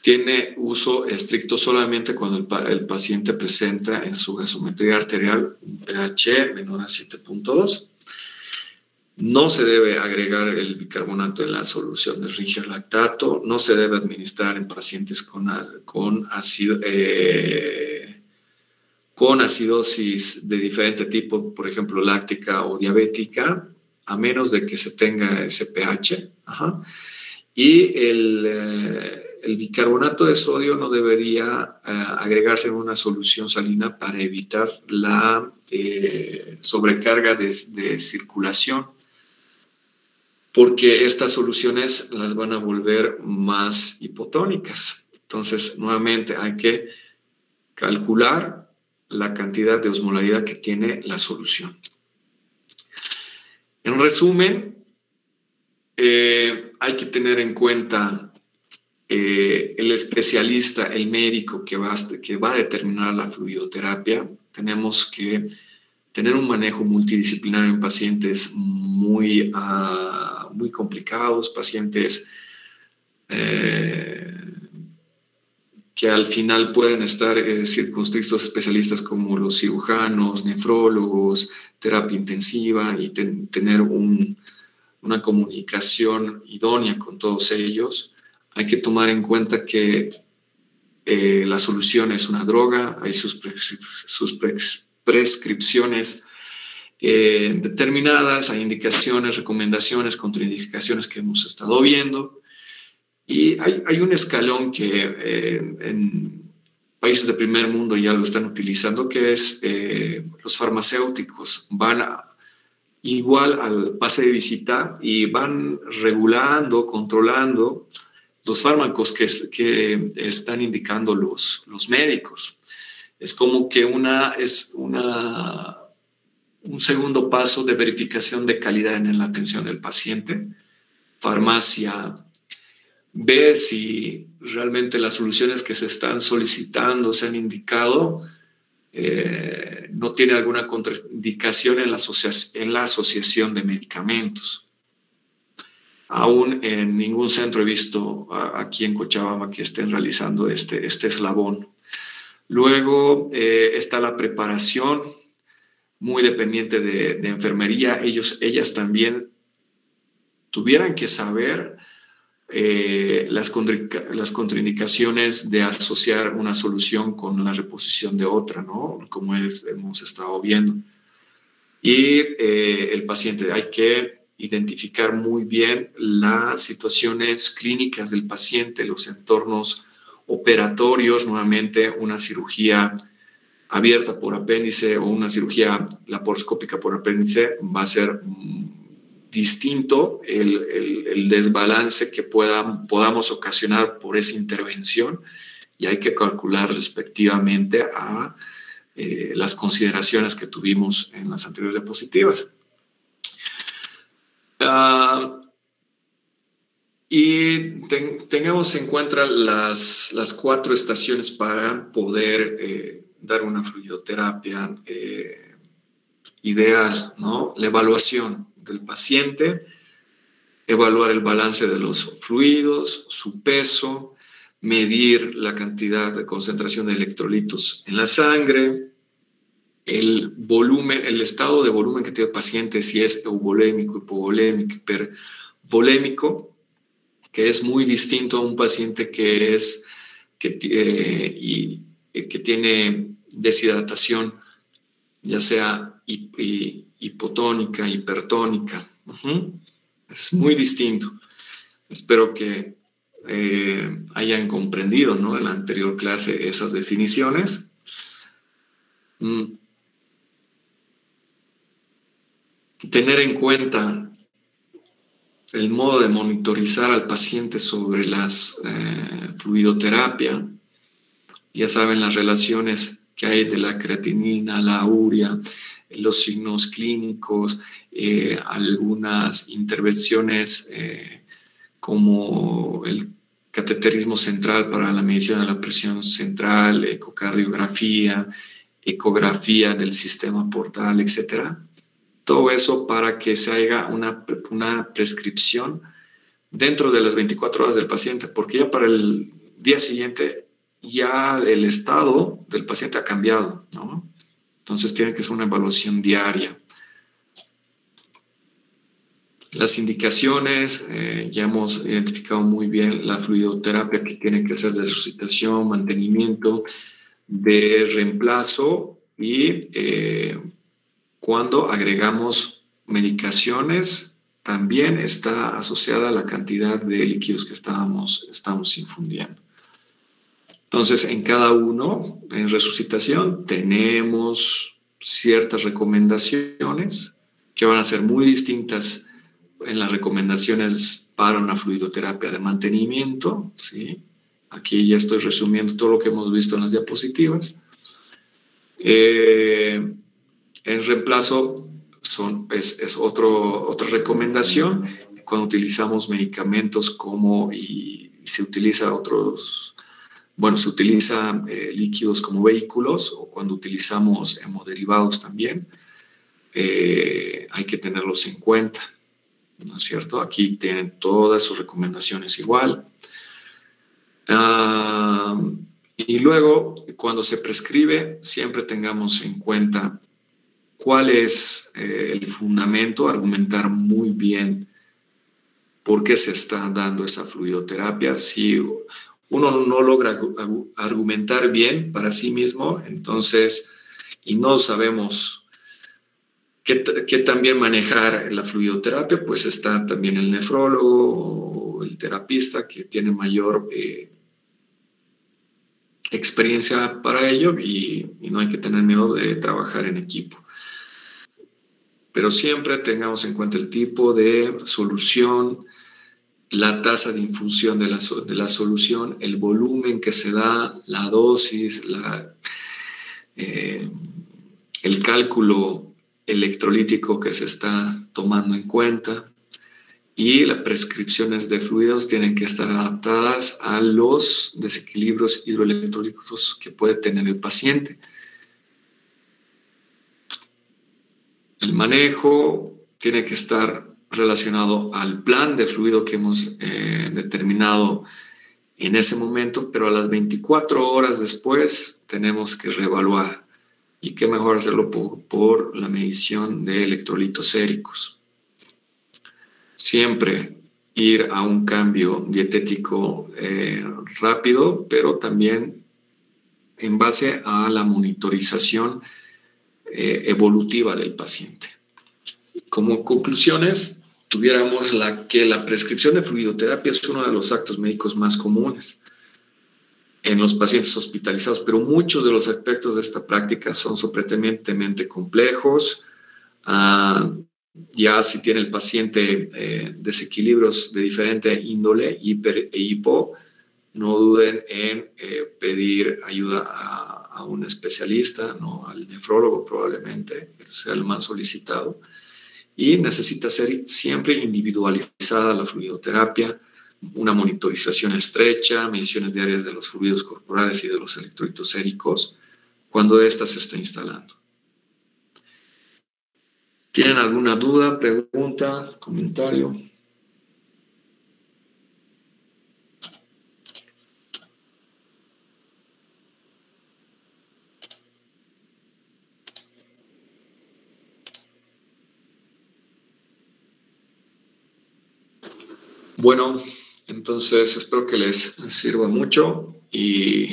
Tiene uso estricto solamente cuando el paciente presenta en su gasometría arterial un pH menor a 7.2. No se debe agregar el bicarbonato en la solución de Ringer lactato. No se debe administrar en pacientes con acidosis de diferente tipo, por ejemplo, láctica o diabética, a menos de que se tenga ese pH. Ajá. Y el bicarbonato de sodio no debería agregarse en una solución salina para evitar la sobrecarga de circulación, porque estas soluciones las van a volver más hipotónicas. Entonces, nuevamente, hay que calcular la cantidad de osmolaridad que tiene la solución. En resumen, hay que tener en cuenta el especialista, el médico que va a determinar la fluidoterapia. Tenemos que tener un manejo multidisciplinario en pacientes muy complicados, pacientes que al final pueden estar circunscritos especialistas como los cirujanos, nefrólogos, terapia intensiva y tener una comunicación idónea con todos ellos. Hay que tomar en cuenta que la solución es una droga, hay sus prescripciones determinadas, hay indicaciones, recomendaciones, contraindicaciones que hemos estado viendo. Y hay un escalón que en países de primer mundo ya lo están utilizando, que es los farmacéuticos van igual al pase de visita y van regulando, controlando los fármacos que están indicando los médicos. Es como que una un segundo paso de verificación de calidad en la atención del paciente. Farmacia, ver si realmente las soluciones que se están solicitando, se han indicado, no tiene alguna contraindicación en la asociación de medicamentos. Aún en ningún centro he visto aquí en Cochabamba que estén realizando este eslabón. Luego está la preparación, muy dependiente de enfermería. Ellas también tuvieran que saber las contraindicaciones de asociar una solución con la reposición de otra, ¿no? Como hemos estado viendo. Y el paciente, hay que identificar muy bien las situaciones clínicas del paciente, los entornos operatorios, nuevamente una cirugía abierta por apéndice o una cirugía laparoscópica por apéndice va a ser distinto el desbalance que podamos ocasionar por esa intervención, y hay que calcular respectivamente a las consideraciones que tuvimos en las anteriores diapositivas. Y tengamos en cuenta las 4 estaciones para poder dar una fluidoterapia ideal, ¿no? La evaluación del paciente, evaluar el balance de los fluidos, su peso, medir la cantidad de concentración de electrolitos en la sangre, el volumen, el estado de volumen que tiene el paciente, si es euvolémico, hipovolémico, hipervolémico, que es muy distinto a un paciente que tiene deshidratación, ya sea hipotónica, hipertónica. Es muy distinto. Espero que hayan comprendido, ¿no?, en la anterior clase esas definiciones. Tener en cuenta el modo de monitorizar al paciente sobre las fluidoterapia. Ya saben las relaciones que hay de la creatinina, la urea, los signos clínicos, algunas intervenciones como el cateterismo central para la medición de la presión central, ecocardiografía, ecografía del sistema portal, etc. Todo eso para que se haga una prescripción dentro de las 24 horas del paciente, porque ya para el día siguiente ya el estado del paciente ha cambiado, ¿no? Entonces tiene que ser una evaluación diaria. Las indicaciones, ya hemos identificado muy bien la fluidoterapia que tiene que ser de resucitación, mantenimiento, de reemplazo y cuando agregamos medicaciones también está asociada la cantidad de líquidos que estamos infundiendo. Entonces, en cada uno, en resucitación, tenemos ciertas recomendaciones que van a ser muy distintas en las recomendaciones para una fluidoterapia de mantenimiento, ¿sí? Aquí ya estoy resumiendo todo lo que hemos visto en las diapositivas. En reemplazo es otra recomendación. Cuando utilizamos medicamentos se utiliza líquidos como vehículos, o cuando utilizamos hemoderivados también, hay que tenerlos en cuenta, ¿no es cierto? Aquí tienen todas sus recomendaciones igual. Y luego, cuando se prescribe, siempre tengamos en cuenta cuál es el fundamento, argumentar muy bien por qué se está dando esa fluidoterapia. Si uno no logra argumentar bien para sí mismo, entonces, y no sabemos qué también manejar la fluidoterapia, pues está también el nefrólogo o el terapista que tiene mayor experiencia para ello, y no hay que tener miedo de trabajar en equipo. Pero siempre tengamos en cuenta el tipo de solución, la tasa de infusión de la solución, el volumen que se da, la dosis, el cálculo electrolítico que se está tomando en cuenta, y las prescripciones de fluidos tienen que estar adaptadas a los desequilibrios hidroelectrolíticos que puede tener el paciente. El manejo tiene que estar relacionado al plan de fluido que hemos determinado en ese momento, pero a las 24 horas después tenemos que reevaluar. Y qué mejor hacerlo por la medición de electrolitos séricos. Siempre ir a un cambio dietético rápido, pero también en base a la monitorización evolutiva del paciente. Como conclusiones, tuviéramos que la prescripción de fluidoterapia es uno de los actos médicos más comunes en los pacientes hospitalizados, pero muchos de los aspectos de esta práctica son sorprendentemente complejos. Ya si tiene el paciente desequilibrios de diferente índole, hiper e hipo, no duden en pedir ayuda a un especialista, ¿no? Al nefrólogo probablemente, que sea el más solicitado. Y necesita ser siempre individualizada la fluidoterapia, una monitorización estrecha, mediciones diarias de los fluidos corporales y de los electrolitos séricos cuando ésta se está instalando. ¿Tienen alguna duda, pregunta, comentario? Bueno, entonces espero que les sirva mucho y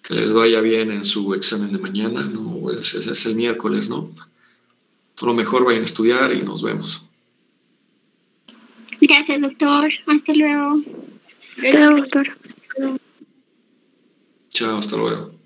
que les vaya bien en su examen de mañana, ¿no? Ese es el miércoles, ¿no? Todo lo mejor, vayan a estudiar y nos vemos. Gracias, doctor. Hasta luego. Gracias, doctor. Chao, hasta luego.